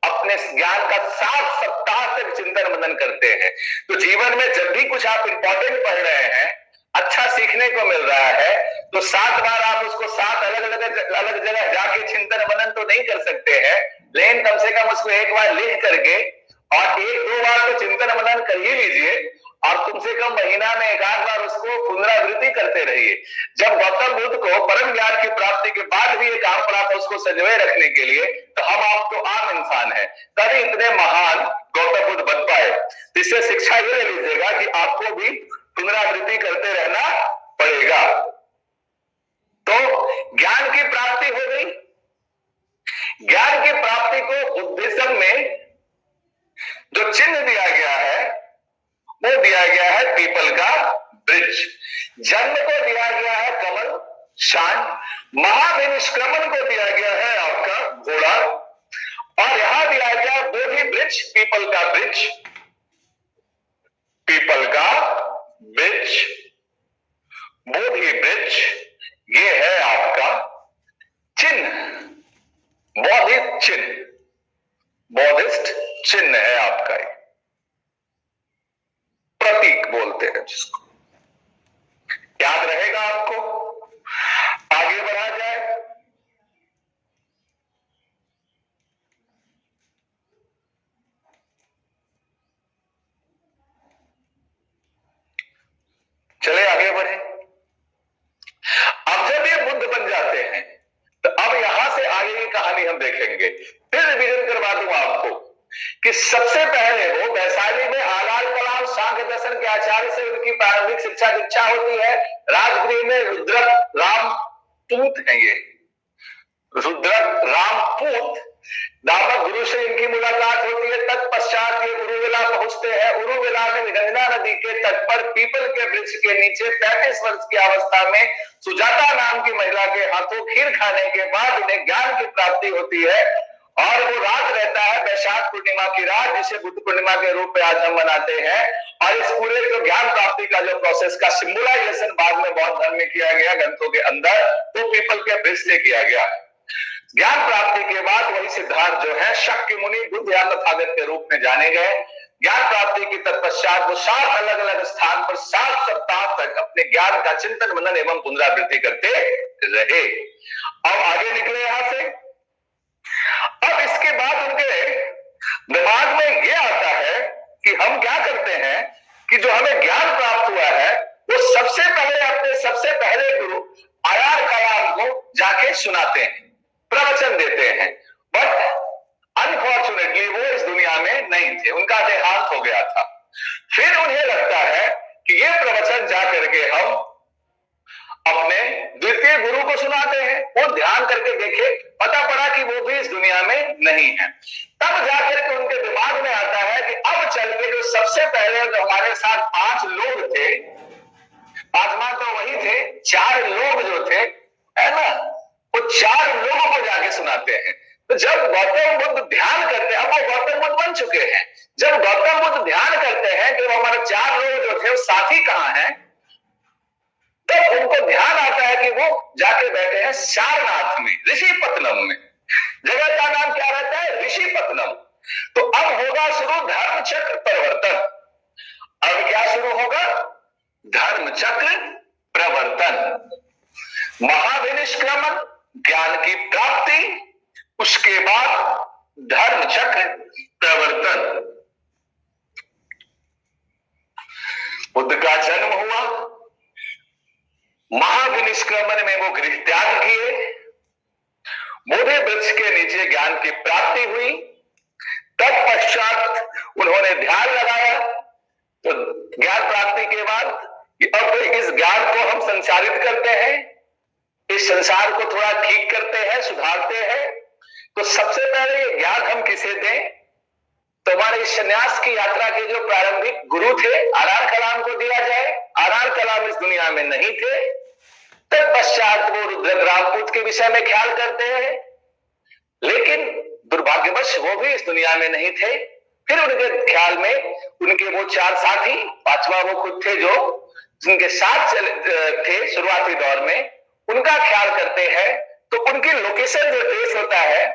अपने ज्ञान का 7 सप्ताह तक चिंतन मनन करते हैं। तो जीवन में जब भी कुछ आप इंपॉर्टेंट पढ़ रहे हैं, अच्छा सीखने को मिल रहा है, तो 7 बार आप उसको 7 अलग जगह जाके चिंतन मनन तो नहीं कर सकते हैं, लेकिन कम से कम उसको एक बार लिख करके और 1-2 बार तो चिंतन मनन कर ही लीजिए। और कम से कम महीना में एक आध बार उसको पुनरावृत्ति करते रहिए। जब गौतम बुद्ध को परम ज्ञान की प्राप्ति के बाद भी ये काम पड़ा था उसको संजोए रखने के लिए, तो हम आप तो आम इंसान है, तभी इतने महान गौतम बुद्ध बन पाए। इससे शिक्षा ये ले लीजिएगा कि आपको भी पुनरावृत्ति करते रहना पड़ेगा। तो ज्ञान की प्राप्ति हो गई। ज्ञान की प्राप्ति को बुद्धिज्म में जो चिन्ह दिया गया है वो दिया गया है पीपल का वृक्ष। जन्म को दिया गया है कमल शांत, महाविनिष्क्रमण को दिया गया है आपका घोड़ा, और यहां दिया गया बोधि वृक्ष, पीपल का वृक्ष, पीपल का वृक्ष, बोधि वृक्ष, ये है आपका चिन्ह, बौद्धिक चिन्ह, बौद्धिस्ट चिन्ह है आपका, प्रतीक बोलते हैं जिसको। याद रहेगा आपको। आगे बढ़ा जाए। चले आगे बढ़े। अब जब ये बुद्ध बन जाते हैं तो अब यहां से आगे की कहानी हम देखेंगे। फिर रिवीजन करवा दूंगा आपको कि सबसे पहले वो वैशाली में आलाल कलाम सांख्य दर्शन के आचार्य से उनकी प्रारंभिक शिक्षा दीक्षा होती है। राजगृह में रुद्रक रामपूत है, ये रुद्रक रामपूत नामक गुरु से इनकी मुलाकात होती है। तत्पश्चात ये उरुवेला पहुंचते हैं। उरुवेला में निरंजना नदी के तट पर पीपल के वृक्ष के नीचे 35 वर्ष की अवस्था में सुजाता नाम की महिला के हाथों खीर खाने के बाद उन्हें ज्ञान की प्राप्ति होती है, और वो रात रहता है वैशाख पूर्णिमा की रात, जिसे बुद्ध पूर्णिमा के रूप में आज हम मनाते हैं। और इस पूरे जो ज्ञान प्राप्ति का जो प्रोसेस का सिम्बोलाइजेशन बाद में बौद्ध धर्म में किया गया ग्रंथों के अंदर, वो पीपल के वृक्ष से किया गया। ज्ञान प्राप्ति के बाद वही सिद्धार्थ जो है शक्य मुनि बुद्ध या तथागत के रूप में जाने गए। ज्ञान प्राप्ति के तत्पश्चात वो 7 अलग अलग स्थान पर 7 सप्ताह तक अपने ज्ञान का चिंतन मनन एवं पुनरावृत्ति करते रहे। अब आगे निकले यहां से। अब इसके बाद उनके दिमाग में ये आता है कि हम क्या करते हैं कि जो हमें ज्ञान प्राप्त हुआ है वो सबसे पहले अपने सबसे पहले गुरु आयार कलाम को जाके सुनाते हैं, प्रवचन देते हैं। बट अनफॉर्चुनेटली वो इस दुनिया में नहीं थे, उनका देहांत हो गया था। फिर उन्हें लगता है कि ये प्रवचन जा करके हम अपने द्वितीय गुरु को सुनाते हैं। वो ध्यान करके देखे, पता पड़ा कि वो भी इस दुनिया में नहीं है। तब जाकर के उनके दिमाग में आता है कि अब चल के जो सबसे पहले जो हमारे साथ 5 लोग थे, 5 मान तो वही थे, 4 लोग जो थे, है ना, वो 4 लोगों को जाके सुनाते हैं। तो जब गौतम बुद्ध ध्यान करते हैं, अब वो गौतम बुद्ध बन चुके हैं, जब गौतम बुद्ध ध्यान करते हैं कि वो हमारे 4 लोग जो थे वो साथी कहां हैं, तो उनको ध्यान आता है कि वो जाके बैठे हैं सारनाथ में, ऋषिपत्तनम में। जगह का नाम क्या रहता है? ऋषिपत्तनम। तो अब होगा शुरू धर्मचक्र परिवर्तन। अब क्या शुरू होगा? धर्मचक्र प्रवर्तन, महाविनिष्क्रमण, ज्ञान की प्राप्ति, उसके बाद धर्मचक्र प्रवर्तन। बुद्ध का जन्म हुआ, महाविनिष्क्रमण में वो गृह त्याग किए, बोधि वृक्ष के नीचे ज्ञान की प्राप्ति हुई। तत्पश्चात उन्होंने ध्यान लगाया। तो ज्ञान प्राप्ति के बाद अब इस ज्ञान को हम संचारित करते हैं, इस संसार को थोड़ा ठीक करते हैं, सुधारते हैं। तो सबसे पहले ये ज्ञान हम किसे दें? तो हमारे इस संन्यास की यात्रा के जो प्रारंभिक गुरु थे आरार कलाम को दिया जाए। आरार कलाम इस दुनिया में नहीं थे। तत्पश्चात वो रुद्रक रामपूत के विषय में ख्याल करते हैं, लेकिन दुर्भाग्यवश वो भी इस दुनिया में नहीं थे। फिर उनके ख्याल में उनके वो 4 साथी, 5वां वो खुद थे जो जिनके साथ थे शुरुआती दौर में, उनका ख्याल करते हैं। तो उनकी लोकेशन जो ट्रेस होता है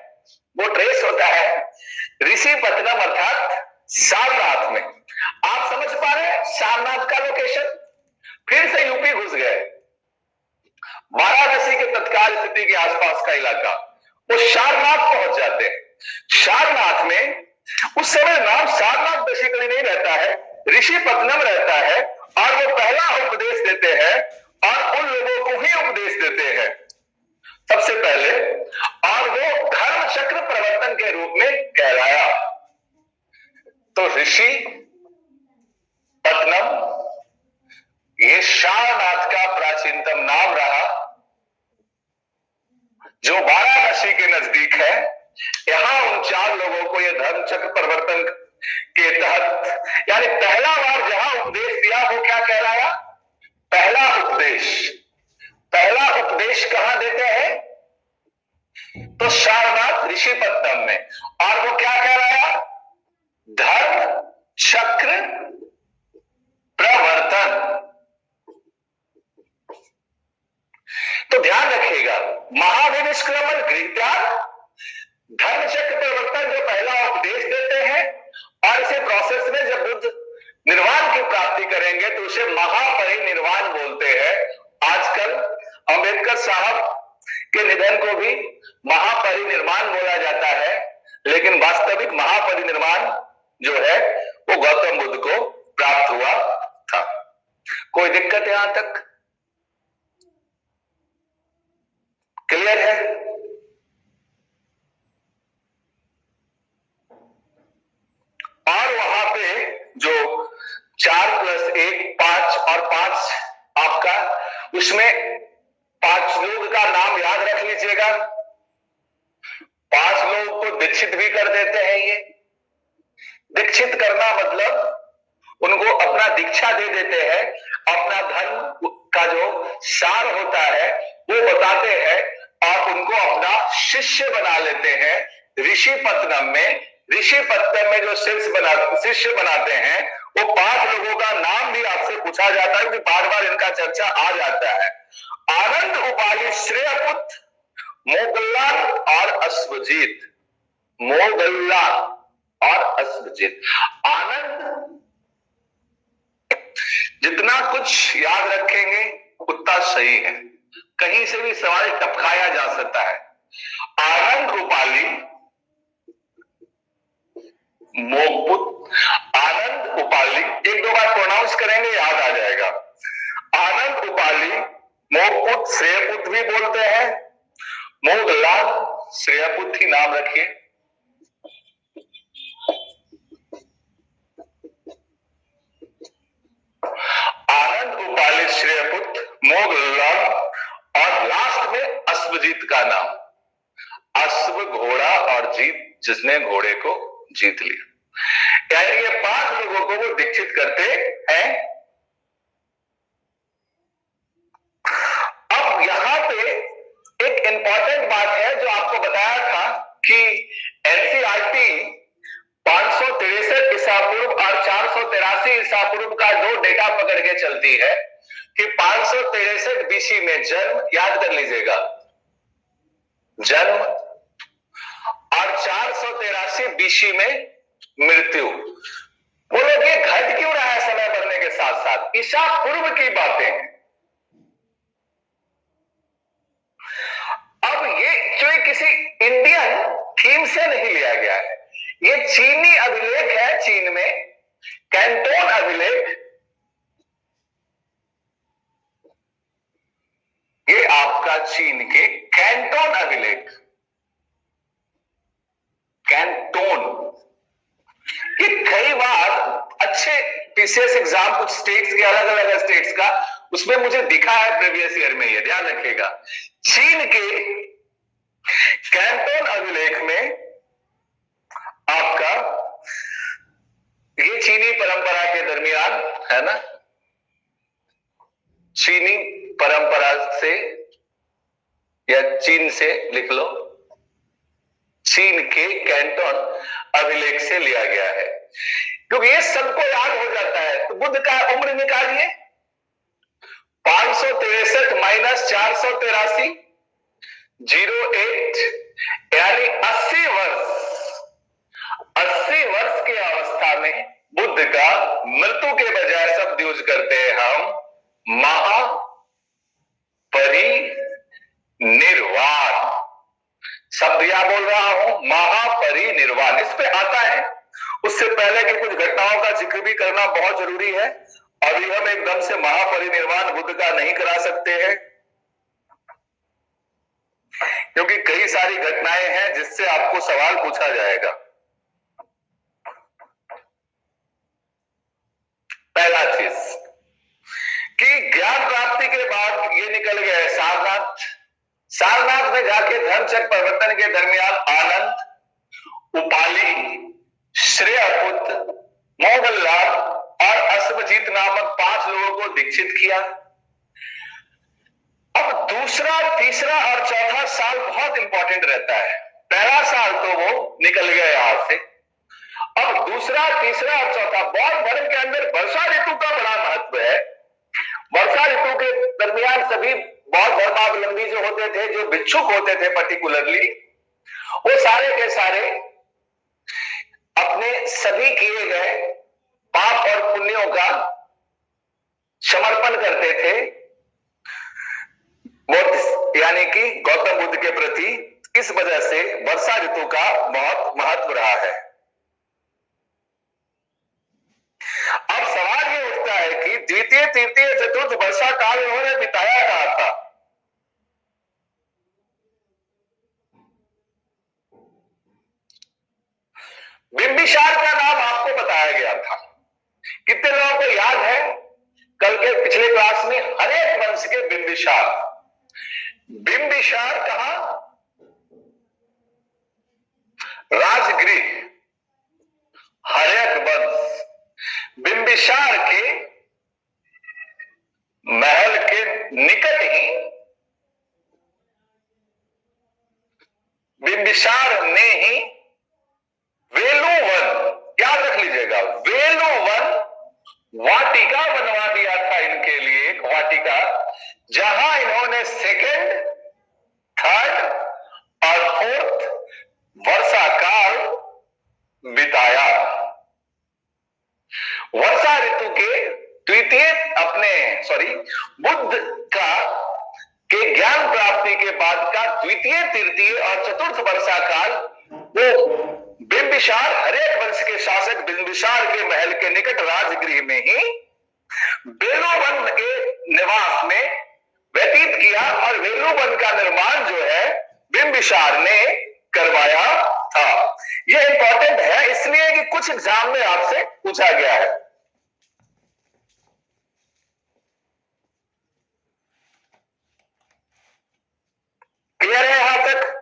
वो ट्रेस होता है ऋषिपत्तनम अर्थात सारनाथ में। आप समझ पा रहे हैं सारनाथ का लोकेशन? फिर से यूपी घुस गए, वाराणसी के तत्काल स्थिति के आसपास का इलाका, वो सारनाथ पहुंच जाते हैं। सारनाथ में उस समय नाम सारनाथ ऋषिकली नहीं रहता है, ऋषि पत्तनम रहता है, और वो पहला उपदेश देते हैं और उन लोगों को ही उपदेश देते हैं सबसे पहले, और वो धर्म चक्र प्रवर्तन के रूप में कहलाया। तो ऋषि पत्तनम ये सारनाथ का प्राचीनतम नाम रहा, जो वाराणसी के नजदीक है। यहां उन 4 लोगों को यह धर्म चक्र प्रवर्तन के तहत, यानी पहला बार जहां उपदेश दिया वो क्या कहलाया? पहला उपदेश। पहला उपदेश कहां देते हैं? तो सारनाथ ऋषिपत्तनम में। और वो क्या कहलाया? धर्म चक्र प्रवर्तन। तो ध्यान रखिएगा, महाविनिष्क्रमण गृहत्याग, धर्म चक्र प्रवर्तन जो पहला उपदेश देते हैं, और इसे प्रोसेस में जब बुद्ध निर्वाण की प्राप्ति करेंगे तो उसे महापरिनिर्वाण बोलते हैं। आजकल अंबेडकर साहब के निधन को भी महापरिनिर्वाण बोला जाता है, लेकिन वास्तविक महापरिनिर्वाण जो है वो गौतम बुद्ध को प्राप्त हुआ था। कोई दिक्कत यहां तक क्लियर है? और वहां पे जो 4 + 1 5 और 5 आपका, उसमें 5 लोग का नाम याद रख लीजिएगा। 5 लोग को दीक्षित भी कर देते हैं। ये दीक्षित करना मतलब उनको अपना दीक्षा दे देते हैं, अपना धर्म का जो सार होता है वो बताते हैं और उनको अपना शिष्य बना लेते हैं। ऋषिपत्तनम में जो शिष्य बनाते हैं वो 5 लोगों का नाम भी आपसे पूछा जाता है, क्योंकि बार बार इनका चर्चा आ जाता है। आनंद, उपाली, श्रेयपुत्र, मोगल्लान और अश्वजीत। मोगल्लान और अश्वजीत। आनंद जितना कुछ याद रखेंगे उतना सही है, कहीं से भी सवाल टपकाया जा सकता है। आनंद, उपाली, मोगपुत्र, आनंद उपाली, 1-2 बार प्रोनाउंस करेंगे याद आ जाएगा। आनंद उपाली, मोगपुत्र, श्रेयपुत्र भी बोलते हैं, मोगलाल, श्रेयपुत्र ही नाम रखिए। आनंद उपाली, श्रेयपुत्र, मोगलाल, और लास्ट में अश्वजीत का नाम। अश्व घोड़ा और जीत, जिसने घोड़े को जीत लिया। यानी ये 5 लोगों को वो दीक्षित करते हैं। अब यहां पे एक इंपॉर्टेंट बात है जो आपको बताया था कि एनसीईआरटी 563 ईसा पूर्व और 483 ईसा पूर्व का 2 डेटा पकड़ के चलती है कि 563 बीसी में जन्म, याद कर लीजिएगा, जन्म, और 483 बीसी में मृत्यु। वो लोग ये घट क्यों रहा है समय बढ़ने के साथ साथ? ईसा पूर्व की बातें हैं। अब ये जो किसी इंडियन थीम से नहीं लिया गया है, ये चीनी अभिलेख है। चीन में कैंटोन अभिलेख, ये आपका चीन के कैंटोन अभिलेख, कैंटोन, ये कई बार अच्छे पीसीएस एग्जाम कुछ स्टेट्स के, अलग अलग स्टेट्स का, उसमें मुझे दिखा है प्रीवियस ईयर में। ये ध्यान रखिएगा, चीन के कैंटोन अभिलेख में आपका ये चीनी परंपरा के दरमियान है ना, चीनी परंपरा से या चीन से लिख लो, चीन के कैंटोन अभिलेख से लिया गया है, क्योंकि ये सबको याद हो जाता है। तो बुद्ध का उम्र निकालिए, 563 - 483, 08, यानी 80 वर्ष। 80 वर्ष की अवस्था में बुद्ध का मृत्यु के बजाय शब्द यूज करते हैं हम, महापरिनिर्वाण। शब्द या बोल रहा हूं, महापरिनिर्वाण, इस पे आता है। उससे पहले की कुछ घटनाओं का जिक्र भी करना बहुत जरूरी है। अभी हम एकदम से महापरिनिर्वाण बुद्ध का नहीं करा सकते हैं, क्योंकि कई सारी घटनाएं हैं जिससे आपको सवाल पूछा जाएगा। पहला चीज कि ज्ञान प्राप्ति के बाद ये निकल गए सारनाथ। सारनाथ में जाके धर्मचक्र परिवर्तन के दरमियान आनंद, उपाली, श्रेयपुत्र, मोगलराम और अश्वजीत नामक 5 लोगों को दीक्षित किया। अब दूसरा, तीसरा और चौथा साल बहुत इंपॉर्टेंट रहता है। पहला साल तो वो निकल गया यहां से। अब दूसरा, तीसरा और चौथा, बौद्ध धर्म के अंदर वर्षा ऋतु का बड़ा महत्व है। वर्षा ऋतु के दरमियान सभी बौद्ध धर्मावलंबी जो होते थे, जो भिक्षुक होते थे पर्टिकुलरली, वो सारे के सारे अपने सभी किए गए पाप और पुण्यों का समर्पण करते थे बुद्ध यानी कि गौतम बुद्ध के प्रति। इस वजह से वर्षा ऋतु का बहुत महत्व रहा है। अब सवाल ये उठता है कि द्वितीय, तृतीय, चतुर्थ वर्षा काल उन्होंने बिताया कहां था? बिंबिसार का नाम आपको बताया गया था। कितने लोगों को याद है कल के पिछले क्लास में हरेक वंश के बिंबिसार? बिंबिसार कहां? राजगृह, हरेक वंश। बिंबिसार के महल के निकट ही बिंबिसार ने ही वेलुवन, याद रख लीजिएगा, वेलुवन वाटिका बनवा दिया था इनके लिए। एक वाटिका जहां इन्होंने सेकेंड, थर्ड और फोर्थ वर्षा काल बिताया। वर्षा ऋतु के द्वितीय बुद्ध के ज्ञान प्राप्ति के बाद का द्वितीय, तृतीय और चतुर्थ वर्षा काल वो बिंबिसार, हरेक वंश के शासक बिंबिसार के महल के निकट राजगृह में ही वेलुवन के निवास में व्यतीत किया। और वेलुवन का निर्माण जो है बिंबिसार ने करवाया था। यह इंपॉर्टेंट है इसलिए कि कुछ एग्जाम में आपसे पूछा गया है। क्लियर है यहां तक?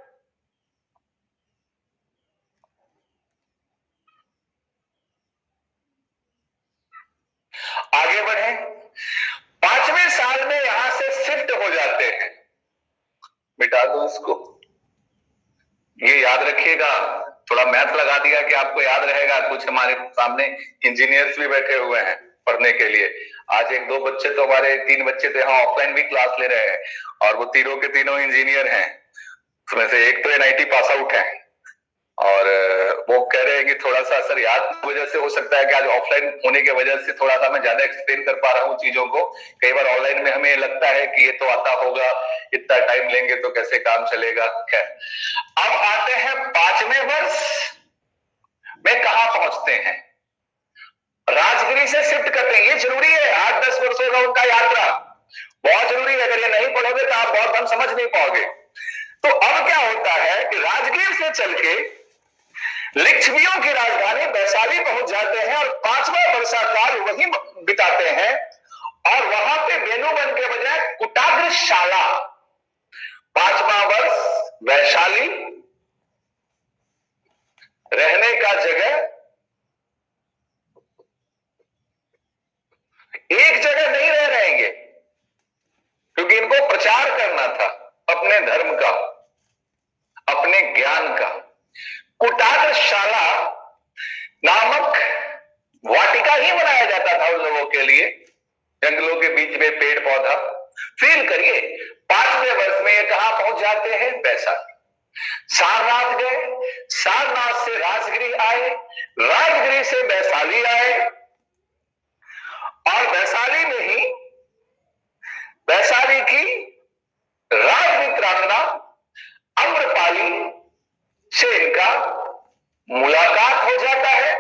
आगे बढ़े। 5वें साल में यहां से शिफ्ट हो जाते हैं। मिटा दो इसको, ये याद रखिएगा। थोड़ा मैथ लगा दिया कि आपको याद रहेगा। कुछ हमारे सामने इंजीनियर्स भी बैठे हुए हैं पढ़ने के लिए। आज 1-2 बच्चे तो हमारे 3 बच्चे थे हाँ ऑफलाइन भी क्लास ले रहे हैं, और वो तीनों के तीनों इंजीनियर हैं। उसमें से एक तो NIT पास आउट है, और वो कह रहे हैं कि थोड़ा सा सर याद की वजह से हो सकता है कि आज ऑफलाइन होने की वजह से थोड़ा सा मैं ज्यादा एक्सप्लेन कर पा रहा हूँ चीजों को। कई बार ऑनलाइन में हमें लगता है कि ये तो आता होगा, इतना टाइम लेंगे तो कैसे काम चलेगा। खैर, अब आते हैं 5वें वर्ष में कहां पहुंचते हैं? राजगृह से शिफ्ट करते हैं। ये जरूरी है, 8-10 वर्षों का उनका यात्रा बहुत जरूरी है। अगर ये नहीं पढ़ोगे तो आप बहुत दम समझ नहीं पाओगे। तो अब क्या होता है कि राजगीर से चल के लिच्छवियों की राजधानी वैशाली पहुंच जाते हैं और 5वां वर्षा काल वहीं बिताते हैं। और वहां पे वेलुवन के बजाय कुटाग्रशाला, 5वां वर्ष वैशाली, रहने का जगह एक जगह नहीं रह रहेंगे, क्योंकि इनको प्रचार करना था अपने धर्म का, अपने ज्ञान का। कुटाग्रशाला नामक वाटिका ही बनाया जाता था उन लोगों के लिए, जंगलों के बीच में पेड़ पौधा। फील करिए, 5वें वर्ष में ये कहां पहुंच जाते हैं? वैशाली। सारनाथ गए, सारनाथ से राजगृह आए, राजगृह से वैशाली आए, और वैशाली में ही वैशाली की राजमित्रांगना अम्रपाली से इनका मुलाकात हो जाता है।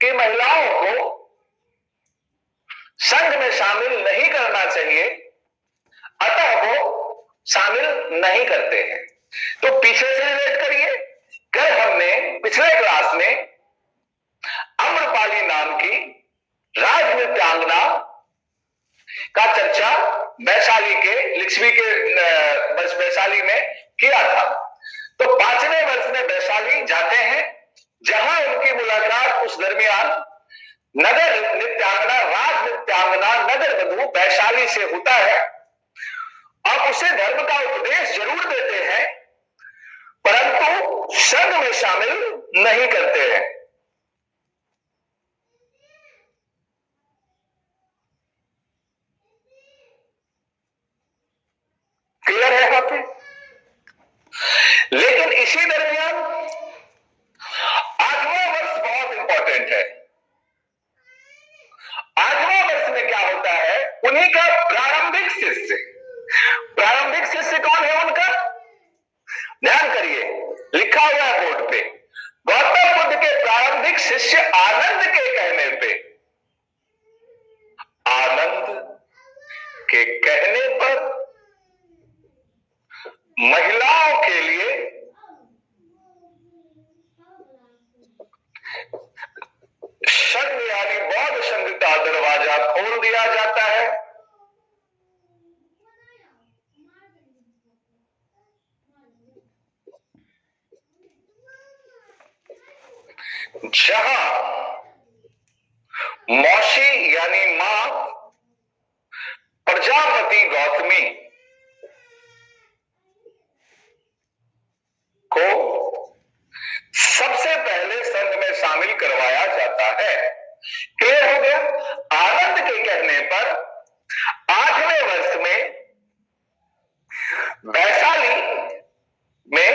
कि महिलाओं को संघ में शामिल नहीं करना चाहिए, अतः वो शामिल नहीं करते हैं। तो पीछे से रिलेट करिए, कल हमने पिछले क्लास में अम्रपाली नाम की राजनृत्यांगना का चर्चा वैशाली के लिच्छवी के वैशाली में किया था। तो 5वें वर्ष में वैशाली जाते हैं, जहां उनकी मुलाकात उस दरमियान नगर नृत्यांगना राज नृत्यांगना नगर वधु वैशाली से होता है। अब उसे धर्म का उपदेश जरूर देते हैं, परंतु संघ में शामिल नहीं करते हैं। क्लियर है यहां पे? लेकिन इसी दरमियान 8वां वर्ष बहुत इंपॉर्टेंट है। 8वां वर्ष में क्या होता है, उन्हीं का प्रारंभिक शिष्य कौन है उनका? ध्यान करिए, लिखा हुआ है बोर्ड पे, गौतम बुद्ध के प्रारंभिक शिष्य आनंद के कहने पे, महिलाओं के लिए संघ यानी बौद्ध संघ का दरवाजा खोल दिया जाता है। जहां मौसी यानी मां प्रजापति गौतमी को सबसे पहले संघ में शामिल करवाया जाता है। क्लियर हो गया? आनंद के कहने पर 8वें वर्ष में वैशाली में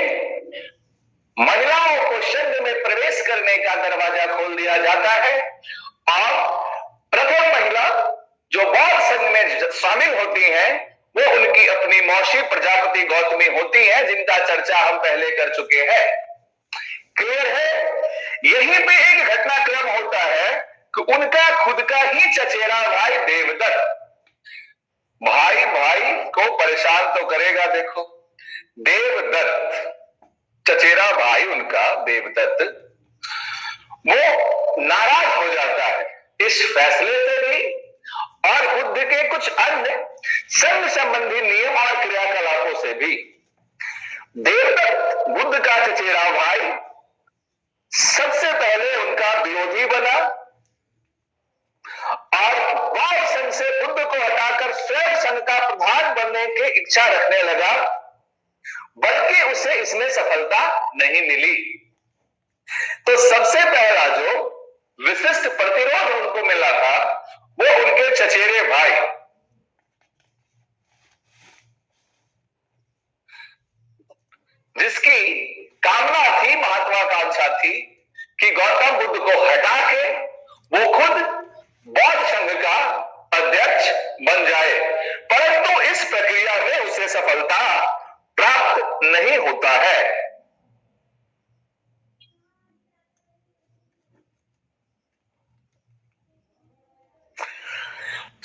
महिलाओं को संघ में प्रवेश करने का दरवाजा खोल दिया जाता है और प्रथम महिला जो बौद्ध संघ में शामिल होती हैं वो उनकी अपनी मौसी प्रजापति गौतमी होती हैं, जिनका चर्चा हम पहले कर चुके हैं। क्लियर है? यहीं पे एक घटनाक्रम होता है कि उनका खुद का ही चचेरा भाई देवदत्त भाई को परेशान तो करेगा। देखो, देवदत्त चचेरा भाई उनका देवदत्त वो नाराज हो जाता है इस फैसले से भी और बुद्ध के कुछ अन्य संघ संबंधी नियम और क्रियाकलापों से भी। देवदत्त बुद्ध का चचेरा भाई सबसे पहले उनका विरोधी बना और बौद्ध संघ से बुद्ध को हटाकर स्वयं संघ का प्रधान बनने की इच्छा रखने लगा, बल्कि उसे इसमें सफलता नहीं मिली। तो सबसे पहला जो विशिष्ट प्रतिरोध उनको मिला था वो उनके चचेरे भाई जिसकी कामना थी, महत्वाकांक्षा थी कि गौतम बुद्ध को हटा के वो खुद बौद्ध संघ का अध्यक्ष बन जाए, परंतु इस प्रक्रिया में उसे सफलता प्राप्त नहीं होता है।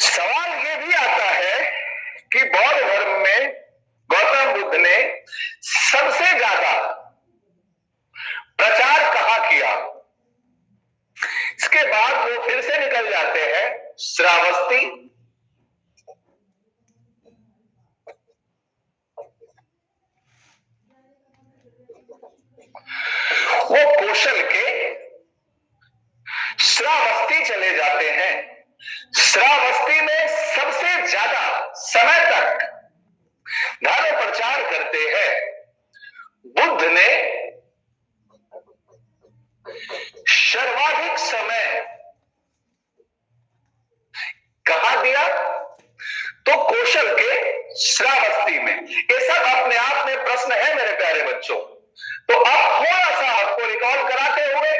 सवाल यह भी आता है कि बौद्ध धर्म में गौतम बुद्ध ने सबसे ज्यादा प्रचार कहां किया? इसके बाद वो फिर से निकल जाते हैं श्रावस्ती, वो कौशल के श्रावस्ती चले जाते हैं। श्रावस्ती में सबसे ज्यादा समय तक धर्म प्रचार करते हैं। बुद्ध ने सर्वाधिक समय कहां दिया? तो कौशल के श्रावस्ती में। ये सब अपने आप में प्रश्न है मेरे प्यारे बच्चों। तो अब थोड़ा सा आपको रिकॉल कराते हुए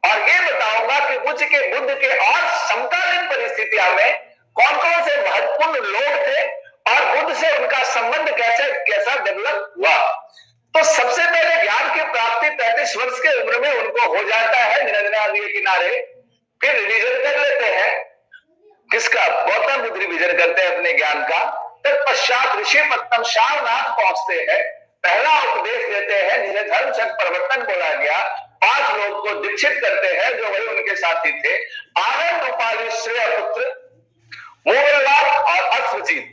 और ये बताऊंगा कि बुद्ध के और समकालीन परिस्थितियों में कौन कौन से महत्वपूर्ण लोग थे और बुद्ध से उनका संबंध कैसा डेवलप हुआ। तो सबसे पहले ज्ञान की प्राप्ति 35 वर्ष की उम्र में उनको हो जाता है निरंजना नदी के किनारे फिर रिवीजन कर लेते हैं, किसका? गौतम बुद्ध रिवीजन करते हैं अपने ज्ञान का। तत्पश्चात ऋषि पत्तन सारनाथ पहुंचते हैं, पहला उपदेश देते हैं जिसे धर्म चक्र प्रवर्तन बोला गया। 5 लोग को दीक्षित करते हैं जो वही उनके साथी थे, आनंद, रूपाली, श्रेय पुत्र, मोहनलाल और अश्वजीत।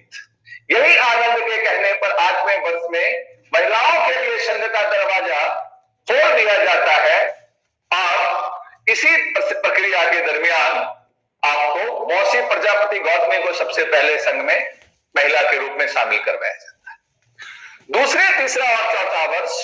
यही आनंद के कहने पर 8वें वर्ष में महिलाओं के लिए संघ का दरवाजा खोल दिया जाता है और इसी प्रक्रिया के दरमियान आपको मौसी प्रजापति गौतमी को सबसे पहले संघ में महिला के रूप में शामिल करवाया जाता है। दूसरे, तीसरा और चौथा वर्ष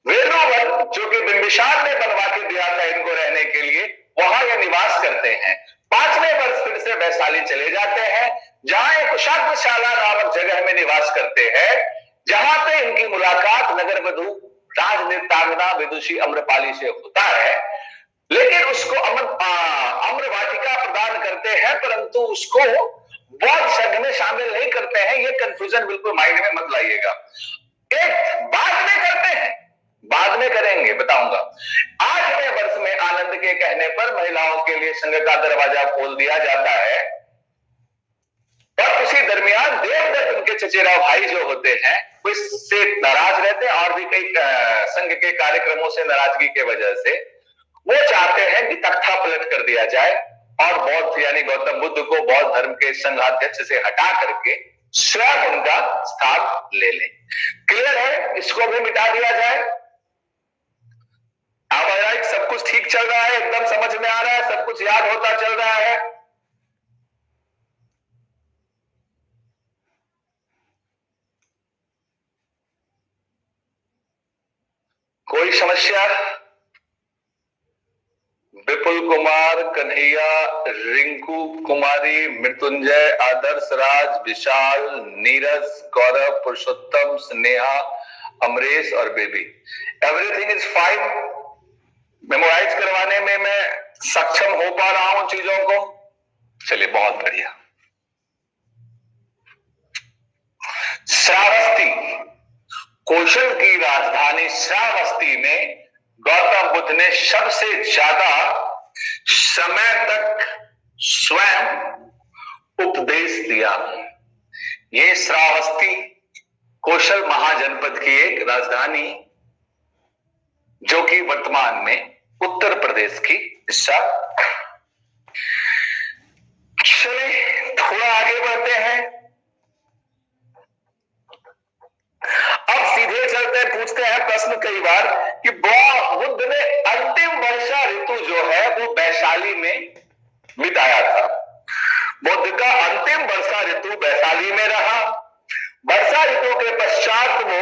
वेलुवन, जो कि बिंबिसार ने बनवा के दिया था इनको रहने के लिए, वहां ये निवास करते हैं। 5वें वर्ष फिर से वैशाली चले जाते हैं, जहां एक कुशाग्रशाला नामक जगह में निवास करते हैं, जहां पे इनकी मुलाकात नगर वधु राजनीतांगना विदुषी अम्रपाली से होता है। लेकिन उसको अम्र वाटिका प्रदान करते हैं, परंतु उसको बौद्ध संघ में शामिल नहीं करते हैं। ये कंफ्यूजन बिल्कुल माइंड में मत लाइएगा। एक बाद में करते हैं, बाद में करेंगे, बताऊंगा। 8वें वर्ष में आनंद के कहने पर महिलाओं के लिए संघ का दरवाजा खोल दिया जाता है और उसी दरमियान देवदत्त उनके चचेरा भाई जो होते हैं वो इससे नाराज रहते हैं और भी कई संघ के कार्यक्रमों से नाराजगी के वजह से वो चाहते हैं कि तख्ता पलट कर दिया जाए और बौद्ध यानी गौतम बुद्ध को बौद्ध धर्म के संघाध्यक्ष से हटा करके स्वयं उनका स्थान ले लें। क्लियर है? इसको भी मिटा दिया जाए। अब सब कुछ ठीक चल रहा है, एकदम समझ में आ रहा है, सब कुछ याद होता चल रहा है। कोई समस्या? विपुल कुमार, कन्हैया, रिंकू कुमारी, मृत्युंजय, आदर्श राज, विशाल, नीरज, गौरव, पुरुषोत्तम, स्नेहा, अमरेश और Baby, everything is fine. Memorize करवाने में मैं सक्षम हो पा रहा हूं चीजों को? चलिए, बहुत बढ़िया। श्रावस्ती, कौशल की राजधानी श्रावस्ती में गौतम बुद्ध ने सबसे ज्यादा समय तक स्वयं उपदेश दिया। ये श्रावस्ती कौशल महाजनपद की एक राजधानी, जो कि वर्तमान में उत्तर प्रदेश की हिस्सा। चलिए थोड़ा आगे बढ़ते हैं। अब सीधे चलते हैं, पूछते हैं प्रश्न कई बार कि बुद्ध ने अंतिम वर्षा ऋतु जो है वो वैशाली में बिताया था। बुद्ध का अंतिम वर्षा ऋतु वैशाली में रहा। वर्षा ऋतु के पश्चात वो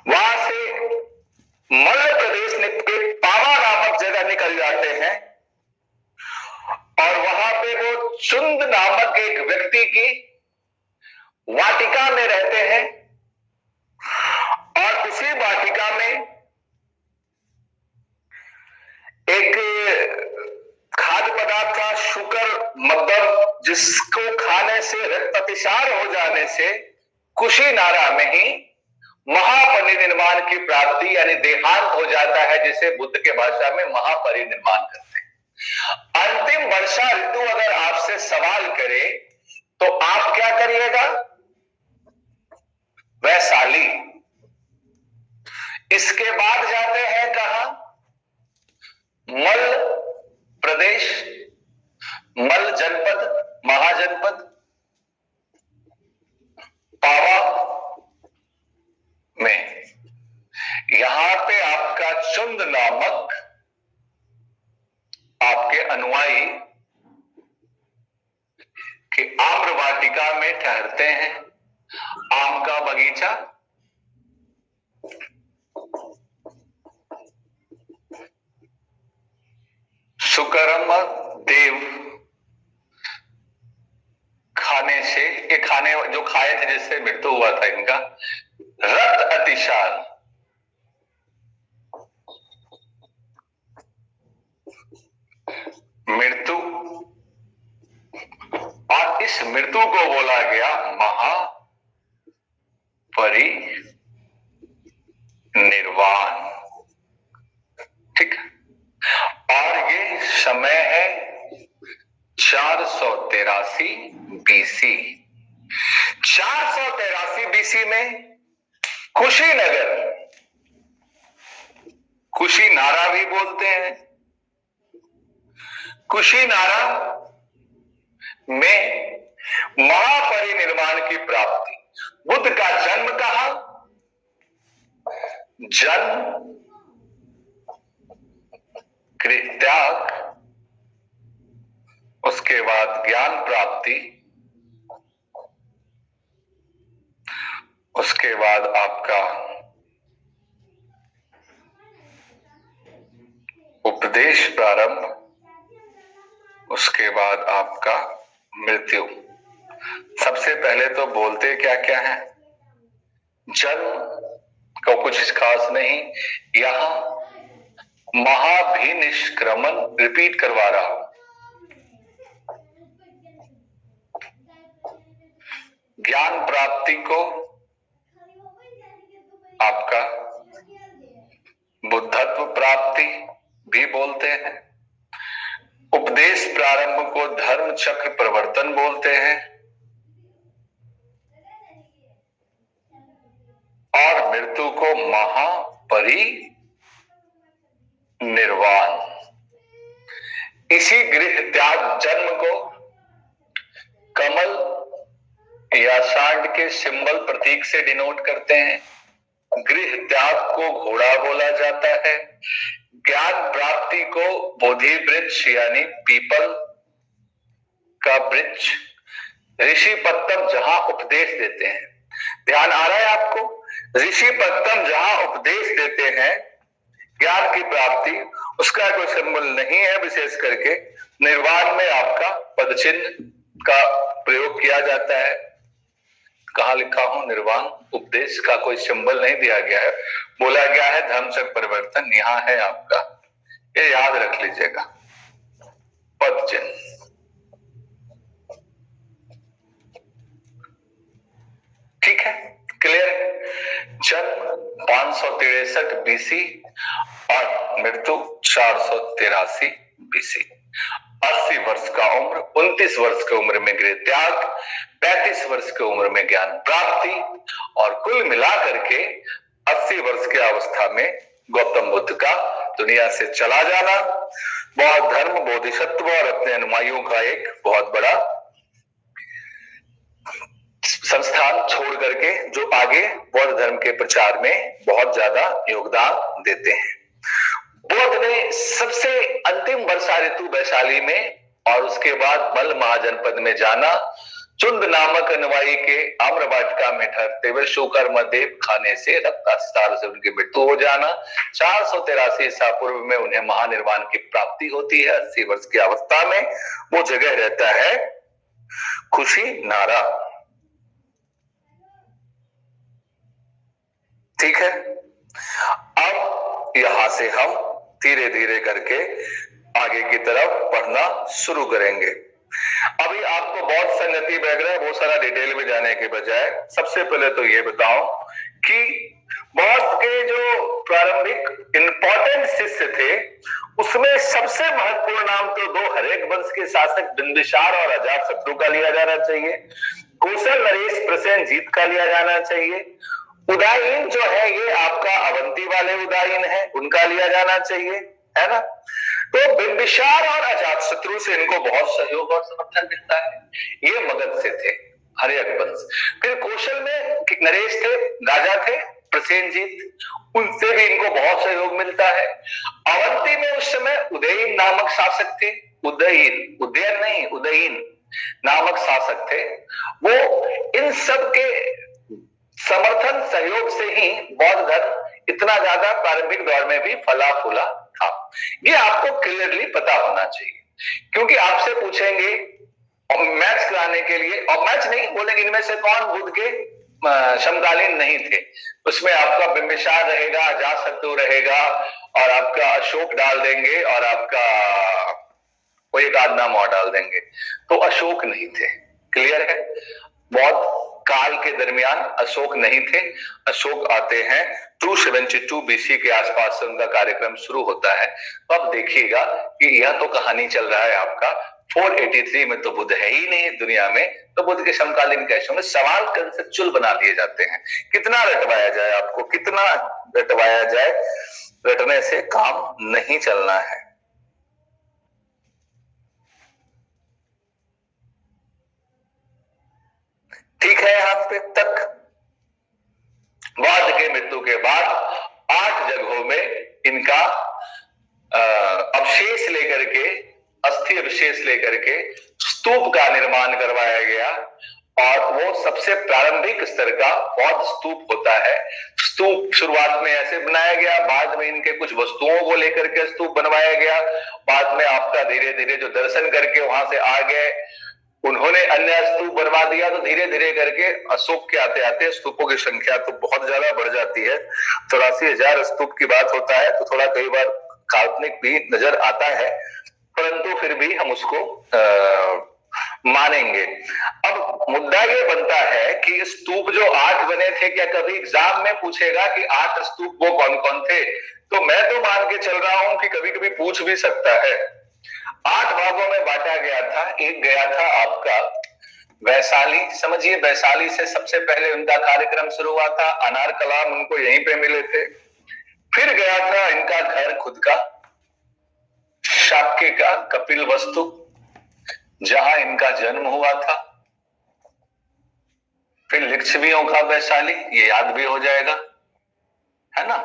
वहां से मध्य प्रदेश के पावा नामक जगह निकल जाते हैं और वहां पे वो चुंद नामक एक व्यक्ति की वाटिका में रहते हैं और उसी वाटिका में एक खाद्य पदार्थ था शुकर मद्दम, जिसको खाने से रक्त अतिसार हो जाने से कुशीनारा में ही महापरिनिर्वाण की प्राप्ति यानी देहांत हो जाता है, जिसे बुद्ध के भाषा में महापरिनिर्वाण कहते हैं। अंतिम वर्षा ऋतु अगर आपसे सवाल करे तो आप क्या करिएगा? वैशाली। इसके बाद जाते हैं कहां? मल प्रदेश, मल जनपद, महाजनपद, पावा में। यहां पे आपका चुंद नामक आपके अनुयायी के आम्र वाटिका में ठहरते हैं। आम का बगीचा, शुकरम देव खाने से, ये खाने जो खाए थे जिससे मृत्यु हुआ था इनका, रक्त अतिसार, मृत्यु, और इस मृत्यु को बोला गया महापरिनिर्वाण। ठीक। और बीसी। 483 बीसी में कुशीनगर, कुशीनारा भी बोलते हैं, कुशीनारा में महापरिनिर्वाण की प्राप्ति। बुद्ध का जन्म कहा, जन्म, गृह त्याग, उसके बाद ज्ञान प्राप्ति, उसके बाद आपका उपदेश प्रारंभ, उसके बाद आपका मृत्यु। सबसे पहले तो बोलते क्या क्या है? जन्म को कुछ खास नहीं, यहां महाभिनिष्क्रमण रिपीट करवा रहा हूं। ज्ञान प्राप्ति को आपका बुद्धत्व प्राप्ति भी बोलते हैं, उपदेश प्रारंभ को धर्म चक्र प्रवर्तन बोलते हैं, और मृत्यु को महापरिनिर्वाण। इसी गृह त्याग जन्म को कमल या सांड के सिंबल प्रतीक से डिनोट करते हैं। गृह त्याग को घोड़ा बोला जाता है, ज्ञान प्राप्ति को बोधि वृक्ष यानी पीपल का वृक्ष, ऋषि पत्तम जहां उपदेश देते हैं। ध्यान आ रहा है आपको? ऋषि पत्तम जहां उपदेश देते हैं ज्ञान की प्राप्ति, उसका कोई सिंबल नहीं है। विशेष करके निर्वाण में आपका पदचिन्ह का प्रयोग किया जाता है। कहा लिखा हूं निर्वाण, उपदेश का कोई सिंबल नहीं दिया गया है। बोला गया है धर्मचक्र परिवर्तन, यहां है आपका, ये याद रख लीजिएगा, पद चिन्ह। ठीक है, क्लियर है? जन्म 563 बीसी और मृत्यु 483 बीसी। 80 वर्ष का उम्र, 29 वर्ष की उम्र में गृह त्याग, 35 वर्ष की उम्र में ज्ञान प्राप्ति, और कुल मिलाकर के 80 वर्ष की अवस्था में गौतम बुद्ध का दुनिया से चला जाना। बौद्ध धर्म, बोधिसत्व और अपने अनुयायियों का एक बहुत बड़ा संस्थान छोड़ करके जो आगे बौद्ध धर्म के प्रचार में बहुत ज्यादा योगदान देते हैं। बुद्ध ने सबसे अंतिम वर्षा ऋतु वैशाली में और उसके बाद मल महाजनपद में जाना। चुंद नामक अनुयायी के आम्र वाटिका में ठहरते हुए शुकर्म देव खाने से रक्तस्राव से उनकी मृत्यु हो जाना। 483 ईसा पूर्व में उन्हें महानिर्वाण की प्राप्ति होती है। 80 वर्ष की अवस्था में वो जगह रहता है कुशीनारा। ठीक है, अब यहां से हम धीरे धीरे करके आगे की तरफ पढ़ना शुरू करेंगे। अभी आपको बहुत संगति वगैरह बहुत सारा डिटेल में जाने के बजाय सबसे पहले तो ये बताऊं कि बौद्ध के जो प्रारंभिक इंपॉर्टेंट शिष्य थे उसमें सबसे महत्वपूर्ण नाम तो दो हरेक वंश के शासक बिंबिसार और अजातशत्रु का लिया जाना चाहिए। कौशल नरेश प्रसेनजीत का लिया जाना चाहिए। उदायीन जो है ये आपका अवंती वाले उदायीन है, उनका लिया जाना चाहिए, है ना। तो बिंबिसार और अजातशत्रु से इनको बहुत सहयोग और समर्थन मिलता है। ये मगध से थे, हर्यक वंश। फिर कौशल में नरेश थे, राजा थे प्रसेनजीत, उनसे भी इनको बहुत सहयोग मिलता है। अवंती में उस समय उदयीन नामक शासक थे। उदयीन, उदयन नहीं, उदयीन नामक शासक थे। वो इन सब के समर्थन सहयोग से ही बौद्ध धर्म इतना ज्यादा प्रारंभिक दौर में भी फला फूला था। ये आपको क्लियरली पता होना चाहिए, क्योंकि आपसे पूछेंगे मैच कराने के लिए, और मैच नहीं बोलेंगे इनमें से कौन बुद्ध के समकालीन नहीं थे। उसमें आपका बिंबिसार रहेगा, अजातशत्रु रहेगा, और आपका अशोक डाल देंगे, और आपका कोई एक आध नाम और डाल देंगे। तो अशोक नहीं थे, क्लियर है। बौद्ध काल के दरमियान अशोक नहीं थे। अशोक आते हैं 272 बीसी के आसपास से उनका कार्यक्रम शुरू होता है। तो अब देखिएगा कि यह तो कहानी चल रहा है आपका 483 में तो बुद्ध है ही नहीं दुनिया में, तो बुद्ध के समकालीन कैसे होंगे? सवाल कंसेप्चुअल बना दिए जाते हैं। कितना रटवाया जाए आपको, कितना रटवाया जाए, रटने से काम नहीं चलना है। ठीक है, यहां पे तक बौद्ध के मृत्यु के बाद 8 जगहों में इनका अवशेष लेकर के, अस्थि अवशेष लेकर के स्तूप का निर्माण करवाया गया, और वो सबसे प्रारंभिक स्तर का बौद्ध स्तूप होता है। स्तूप शुरुआत में ऐसे बनाया गया, बाद में इनके कुछ वस्तुओं को लेकर के स्तूप बनवाया गया, बाद में आपका धीरे धीरे जो दर्शन करके वहां से आ गए उन्होंने अन्य स्तूप बनवा दिया, तो धीरे धीरे करके अशोक के आते आते स्तूपों की संख्या तो बहुत ज्यादा बढ़ जाती है। 84,000 स्तूप की बात होता है तो थोड़ा कई बार काल्पनिक भी नजर आता है, परंतु फिर भी हम उसको मानेंगे। अब मुद्दा ये बनता है कि स्तूप जो 8 बने थे, क्या कभी एग्जाम में पूछेगा कि 8 स्तूप वो कौन कौन थे? तो मैं तो मान के चल रहा हूं कि कभी कभी पूछ भी सकता है। 8 भागों में बांटा गया था। एक गया था आपका वैशाली, समझिए वैशाली से सबसे पहले उनका कार्यक्रम शुरू हुआ था, अनार कलाम उनको यहीं पे मिले थे। फिर गया था इनका घर खुद का, शाक्य का कपिल वस्तु, जहां इनका जन्म हुआ था। फिर लिच्छवियों का वैशाली, ये याद भी हो जाएगा, है ना,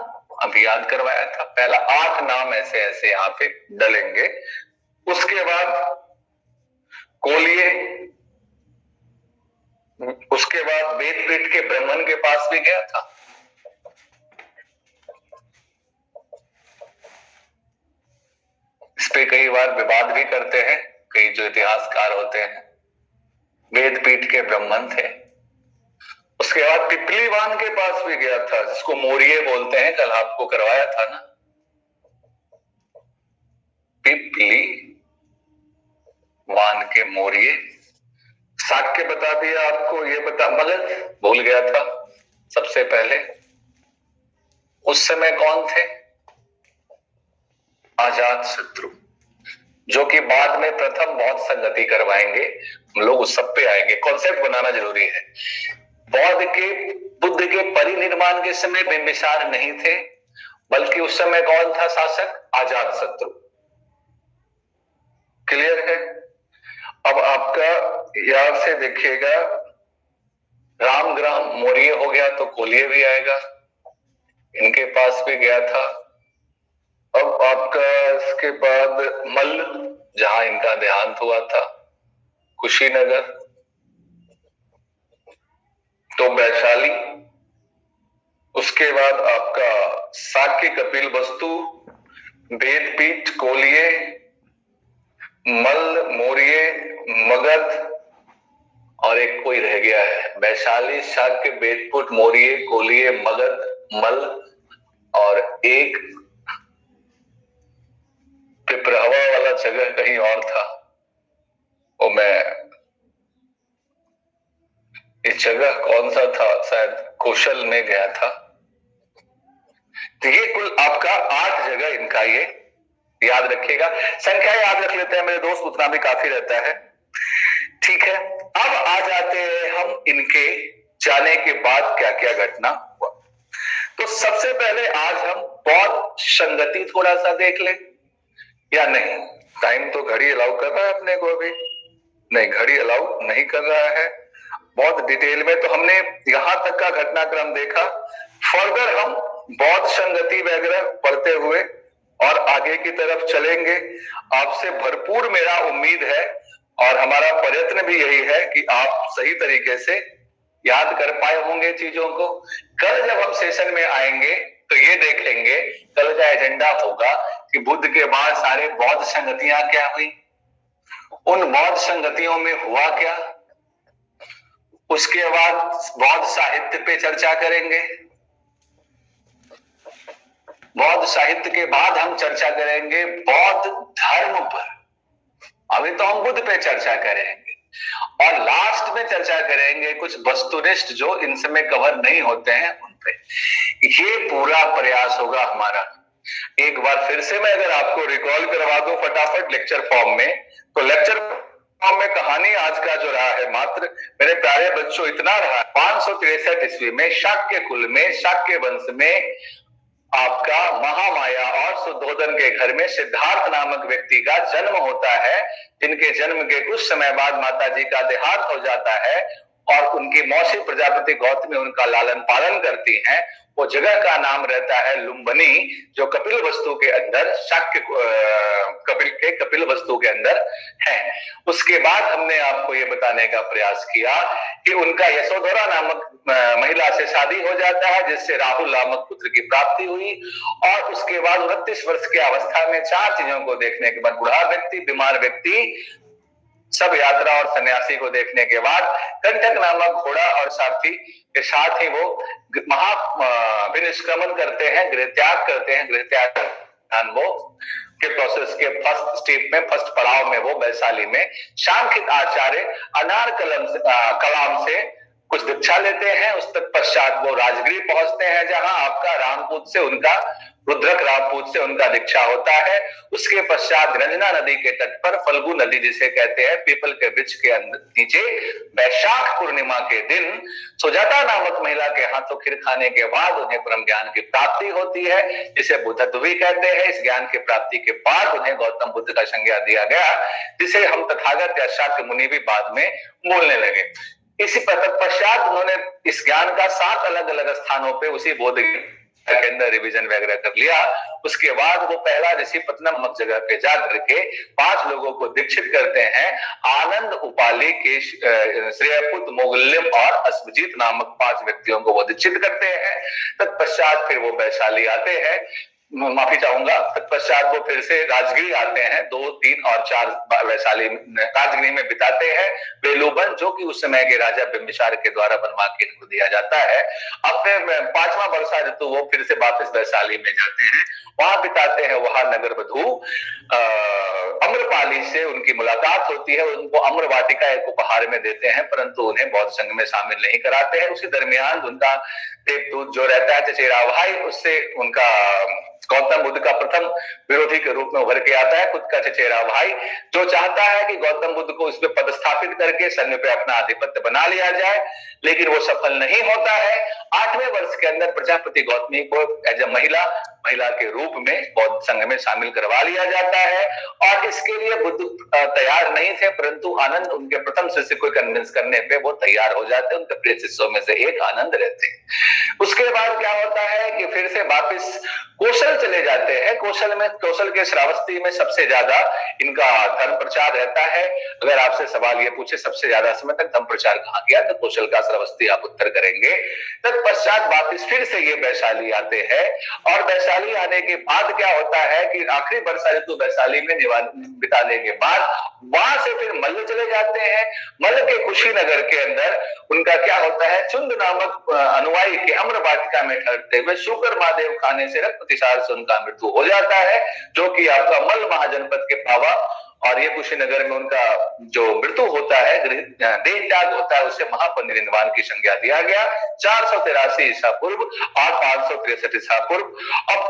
अभी याद करवाया था। पहला 8 नाम ऐसे ऐसे यहाँ पे डलेंगे। उसके बाद कोलिये, उसके बाद वेदपीठ के ब्राह्मण के पास भी गया था। इस पे कई बार विवाद भी करते हैं कई जो इतिहासकार होते हैं। वेदपीठ के ब्राह्मण थे। उसके बाद पिपलीवान के पास भी गया था, जिसको मोरिये बोलते हैं, कल आपको करवाया था ना, पिपली वान के मोरिये। शाक्य बता दिया आपको, ये बता, मगध भूल गया था सबसे पहले। उस समय कौन थे? अजात शत्रु, जो कि बाद में प्रथम बौद्ध संगति करवाएंगे। हम लोग उस सब पे आएंगे, कॉन्सेप्ट बनाना जरूरी है। बुद्ध के परिनिर्माण के समय बिंबिसार नहीं थे, बल्कि उस समय कौन था शासक? अजात शत्रु। क्लियर है? अब आपका याद से देखिएगा, रामग्राम मौर्य हो गया तो कोलिये भी आएगा, इनके पास भी गया था। अब आपका इसके बाद मल्ल, जहां इनका देहांत हुआ था, कुशीनगर, तो वैशाली। उसके बाद आपका शाक्य कपिल वस्तु, वेदपीठ, कोलिये, मल्ल, मौर्य, मगध, और एक कोई रह गया है, वैशाली, शाक्य, वेदपीठ, मौर्य, कोलिये, मगध, मल्ल, और एक पिपरहवा वाला जगह कहीं और था, वो मैं, इस जगह कौन सा था, शायद कौशल में गया था। तो ये कुल आपका 8 जगह इनका, ये याद रखिएगा। संख्या याद रख लेते हैं मेरे दोस्त, उतना भी काफी रहता है। ठीक है, अब आ जाते हैं हम इनके जाने के बाद क्या क्या घटना हुआ। तो सबसे पहले आज हम बौद्ध संगति थोड़ा सा देख लें, या नहीं? टाइम तो घड़ी अलाउ कर रहा है अपने को, अभी नहीं, घड़ी अलाउ नहीं कर रहा है। बहुत डिटेल में तो हमने यहां तक का घटनाक्रम देखा। फर्दर हम बौद्ध संगति वगैरह पढ़ते हुए और आगे की तरफ चलेंगे। आपसे भरपूर मेरा उम्मीद है और हमारा प्रयत्न भी यही है कि आप सही तरीके से याद कर पाए होंगे चीजों को। कल जब हम सेशन में आएंगे तो ये देखेंगे, कल का एजेंडा होगा कि बुद्ध के बाद सारे बौद्ध संगतियां क्या हुई, उन बौद्ध संगतियों में हुआ क्या, उसके बाद बौद्ध साहित्य पे चर्चा करेंगे। बौद्ध साहित्य के बाद हम चर्चा करेंगे बौद्ध धर्म पर। अभी तो हम बुद्ध पे चर्चा करेंगे, और लास्ट में चर्चा करेंगे कुछ वस्तुनिष्ठ जो इन समय कवर नहीं होते हैं उन पे। ये पूरा प्रयास होगा हमारा एक बार फिर से मैं अगर आपको रिकॉल करवा दूं फटाफट लेक्चर फॉर्म में, तो लेक्चर फॉर्म में कहानी आज का जो रहा है मात्र मेरे प्यारे बच्चों इतना रहा, 563 ईस्वी में शाक्य कुल में, शाक्य वंश में आपका महामाया और शुद्धोदन के घर में सिद्धार्थ नामक व्यक्ति का जन्म होता है, जिनके जन्म के कुछ समय बाद माता जी का देहांत हो जाता है और उनकी मौसी प्रजापति गौतमी उनका लालन पालन करती हैं। वो जगह का नाम रहता है लुम्बिनी, जो कपिल वस्तु के अंदर शाक्य कपिल वस्तु के अंदर है। उसके बाद हमने आपको ये बताने का प्रयास किया कि उनका यशोधरा नामक महिला से शादी हो जाता है, जिससे राहुल नामक पुत्र की प्राप्ति हुई। और उसके बाद 29 वर्ष की अवस्था में 4 चीजों को देखने के बाद, बूढ़ा व्यक्ति, बीमार व्यक्ति, सब यात्रा और सन्यासी को देखने के बाद कंटक नामक घोड़ा और सारथी के साथ ही वो विनिष्क्रमण करते हैं, गृह त्याग करते हैं। गृह त्याग वो के प्रोसेस के फर्स्ट स्टेप में, फर्स्ट पड़ाव में वो वैशाली में शांखित आचार्य अनार कलाम से कुछ दीक्षा लेते हैं। उस तक पश्चात वो राजगृह पहुंचते हैं, जहां आपका रामपूत से उनका रुद्रक रामपूत से उनका दीक्षा होता है। उसके पश्चात रंजना नदी के तट पर, फल्गु नदी जिसे कहते हैं, पीपल के वृक्ष के नीचे वैशाख पूर्णिमा के दिन सुजाता नामक महिला के हाथों खीर खाने के बाद उन्हें परम ज्ञान की प्राप्ति होती है, जिसे बुद्धत्व भी कहते हैं। इस ज्ञान की प्राप्ति के बाद उन्हें गौतम बुद्ध का संज्ञा दिया गया, जिसे हम तथागत या शाक्य मुनि भी बाद में बोलने लगे। इसी पश्चात उन्होंने इस ज्ञान का 7 अलग अलग स्थानों पे उसी बोध के अंदर रिवीजन वगैरह कर लिया। उसके बाद वो पहला ऋषि पत्तनम नामक जगह पे जा करके 5 लोगों को दीक्षित करते हैं। आनंद, उपाली, श्रेयपुत, मोगल्यम और अश्वजीत नामक 5 व्यक्तियों को वो दीक्षित करते हैं। तत्पश्चात फिर वो वैशाली आते हैं, माफी चाहूंगा, तत्पश्चात वो फिर से राजगीर आते हैं। 2, 3 और 4 वैशाली राजगीर में बिताते हैं। बेलूबन, जो कि उस समय के राजा बिंबिसार के द्वारा बनवा के इनको दिया जाता है। अब फिर 5वां वर्षा ऋतु वो फिर से वापस वैशाली में जाते हैं, वहां बिताते हैं। वहां नगर वधू अम्रपाली से उनकी मुलाकात होती है, उनको अम्र वाटिका एक उपहार में देते हैं, परंतु उन्हें बौद्ध संघ में शामिल नहीं कराते हैं। उसी दरमियान उनका देवदूत जो रहता है चचेरा भाई, उससे उनका गौतम बुद्ध का प्रथम विरोधी के रूप में उभर के आता है, खुद का चचेरा भाई, जो चाहता है कि गौतम बुद्ध को इसमें पदस्थापित करके सैन्य पे अपना आधिपत्य बना लिया जाए, लेकिन वो सफल नहीं होता है। 8वें वर्ष के अंदर प्रजापति गौतमी को एज ए महिला के रूप में बौद्ध संघ में शामिल करवा लिया जाता है। और इसके लिए बुद्ध तैयार नहीं थे, परंतु आनंद उनके प्रथम शिष्य को कन्विंस करने पे वो तैयार हो जाते हैं। उनके प्रिय शिष्यों में से एक आनंद रहते हैं। उसके बाद क्या होता है कि फिर से वापिस कौशल चले जाते हैं। कौशल के श्रावस्ती में सबसे ज्यादा इनका धर्म प्रचार रहता है। अगर आपसे सवाल ये पूछे सबसे ज्यादा समय तक धर्म प्रचार कहाँ किया, तो कौशल का श्रावस्ती आप उत्तर करेंगे। तत्पश्चात वापिस फिर से ये वैशाली आते हैं, और वैशाली आने के बाद क्या होता है कि आखिरी वर्षा ऋतु वैशाली में बिताने के बाद वहां से फिर मल्ल चले जाते हैं। मल्ल के कुशीनगर के अंदर उनका क्या होता है, चुंद नामक अनुयायी के अम्र वाटिका में ठहरते हुए शुकर महादेव खाने से रक्त प्रतिसार से उनका मृत्यु हो जाता है, जो कि आपका मल्ल महाजनपद के पावा। और ये कुशीनगर में उनका जो मृत्यु होता है, देह त्याग होता है, उसे महापरिनिर्वाण की संज्ञा दिया गया 483 ईसा पूर्व और 563 ईसा पूर्व। अब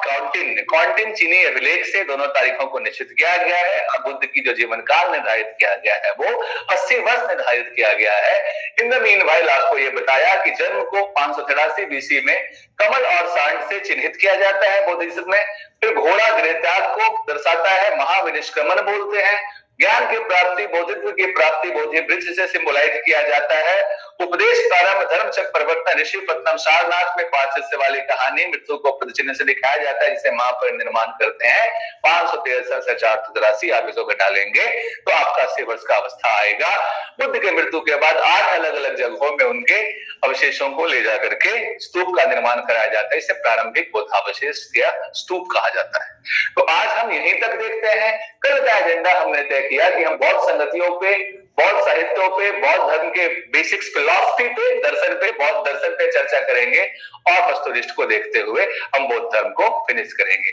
कॉन्टिन चीनी अभिलेख से दोनों तारीखों को निश्चित किया गया है, और बुद्ध की जो जीवन काल निर्धारित किया गया है वो 80 वर्ष निर्धारित किया गया है। इन द मीन वाइल आपको ये बताया कि जन्म को 583 बीसी में कमल और सांड से चिन्हित किया जाता है बौद्धिज्म में। फिर घोड़ा गृह त्याग को दर्शाता है, महाविनिष्क्रमण बोलते हैं। ज्ञान की प्राप्ति, बौद्धित्व की प्राप्ति बोधि वृक्ष से सिंबलाइज किया जाता है। उपदेश प्रारंभ, धर्म चक्र परिवर्तन, ऋषि पत्तनम, सारनाथ में 5 शिष्य वाली कहानी मृत्यु को पदचिन्ह से दिखाया जाता है, जिसे महापरिनिर्वाण करते हैं। 563 से 483 आप इसको घटा लेंगे तो आपका 80 वर्ष का अवस्था आएगा। बुद्ध के मृत्यु के बाद 8 अलग अलग जगहों में उनके अवशेषों को ले जाकर के स्तूप का निर्माण कराया जाता है। इसे प्रारंभिक बौद्धावशेष या स्तूप कहा जाता है। तो आज हम यहीं तक देखते हैं। कल का एजेंडा हमने तय किया कि हम बौद्ध संगतियों पे, बौद्ध साहित्यों पे, बौद्ध धर्म के बेसिक्स, फिलॉसफी पे, दर्शन पे, बौद्ध दर्शन पे चर्चा करेंगे, और वस्तुनिष्ठ को देखते हुए हम बौद्ध धर्म को फिनिश करेंगे।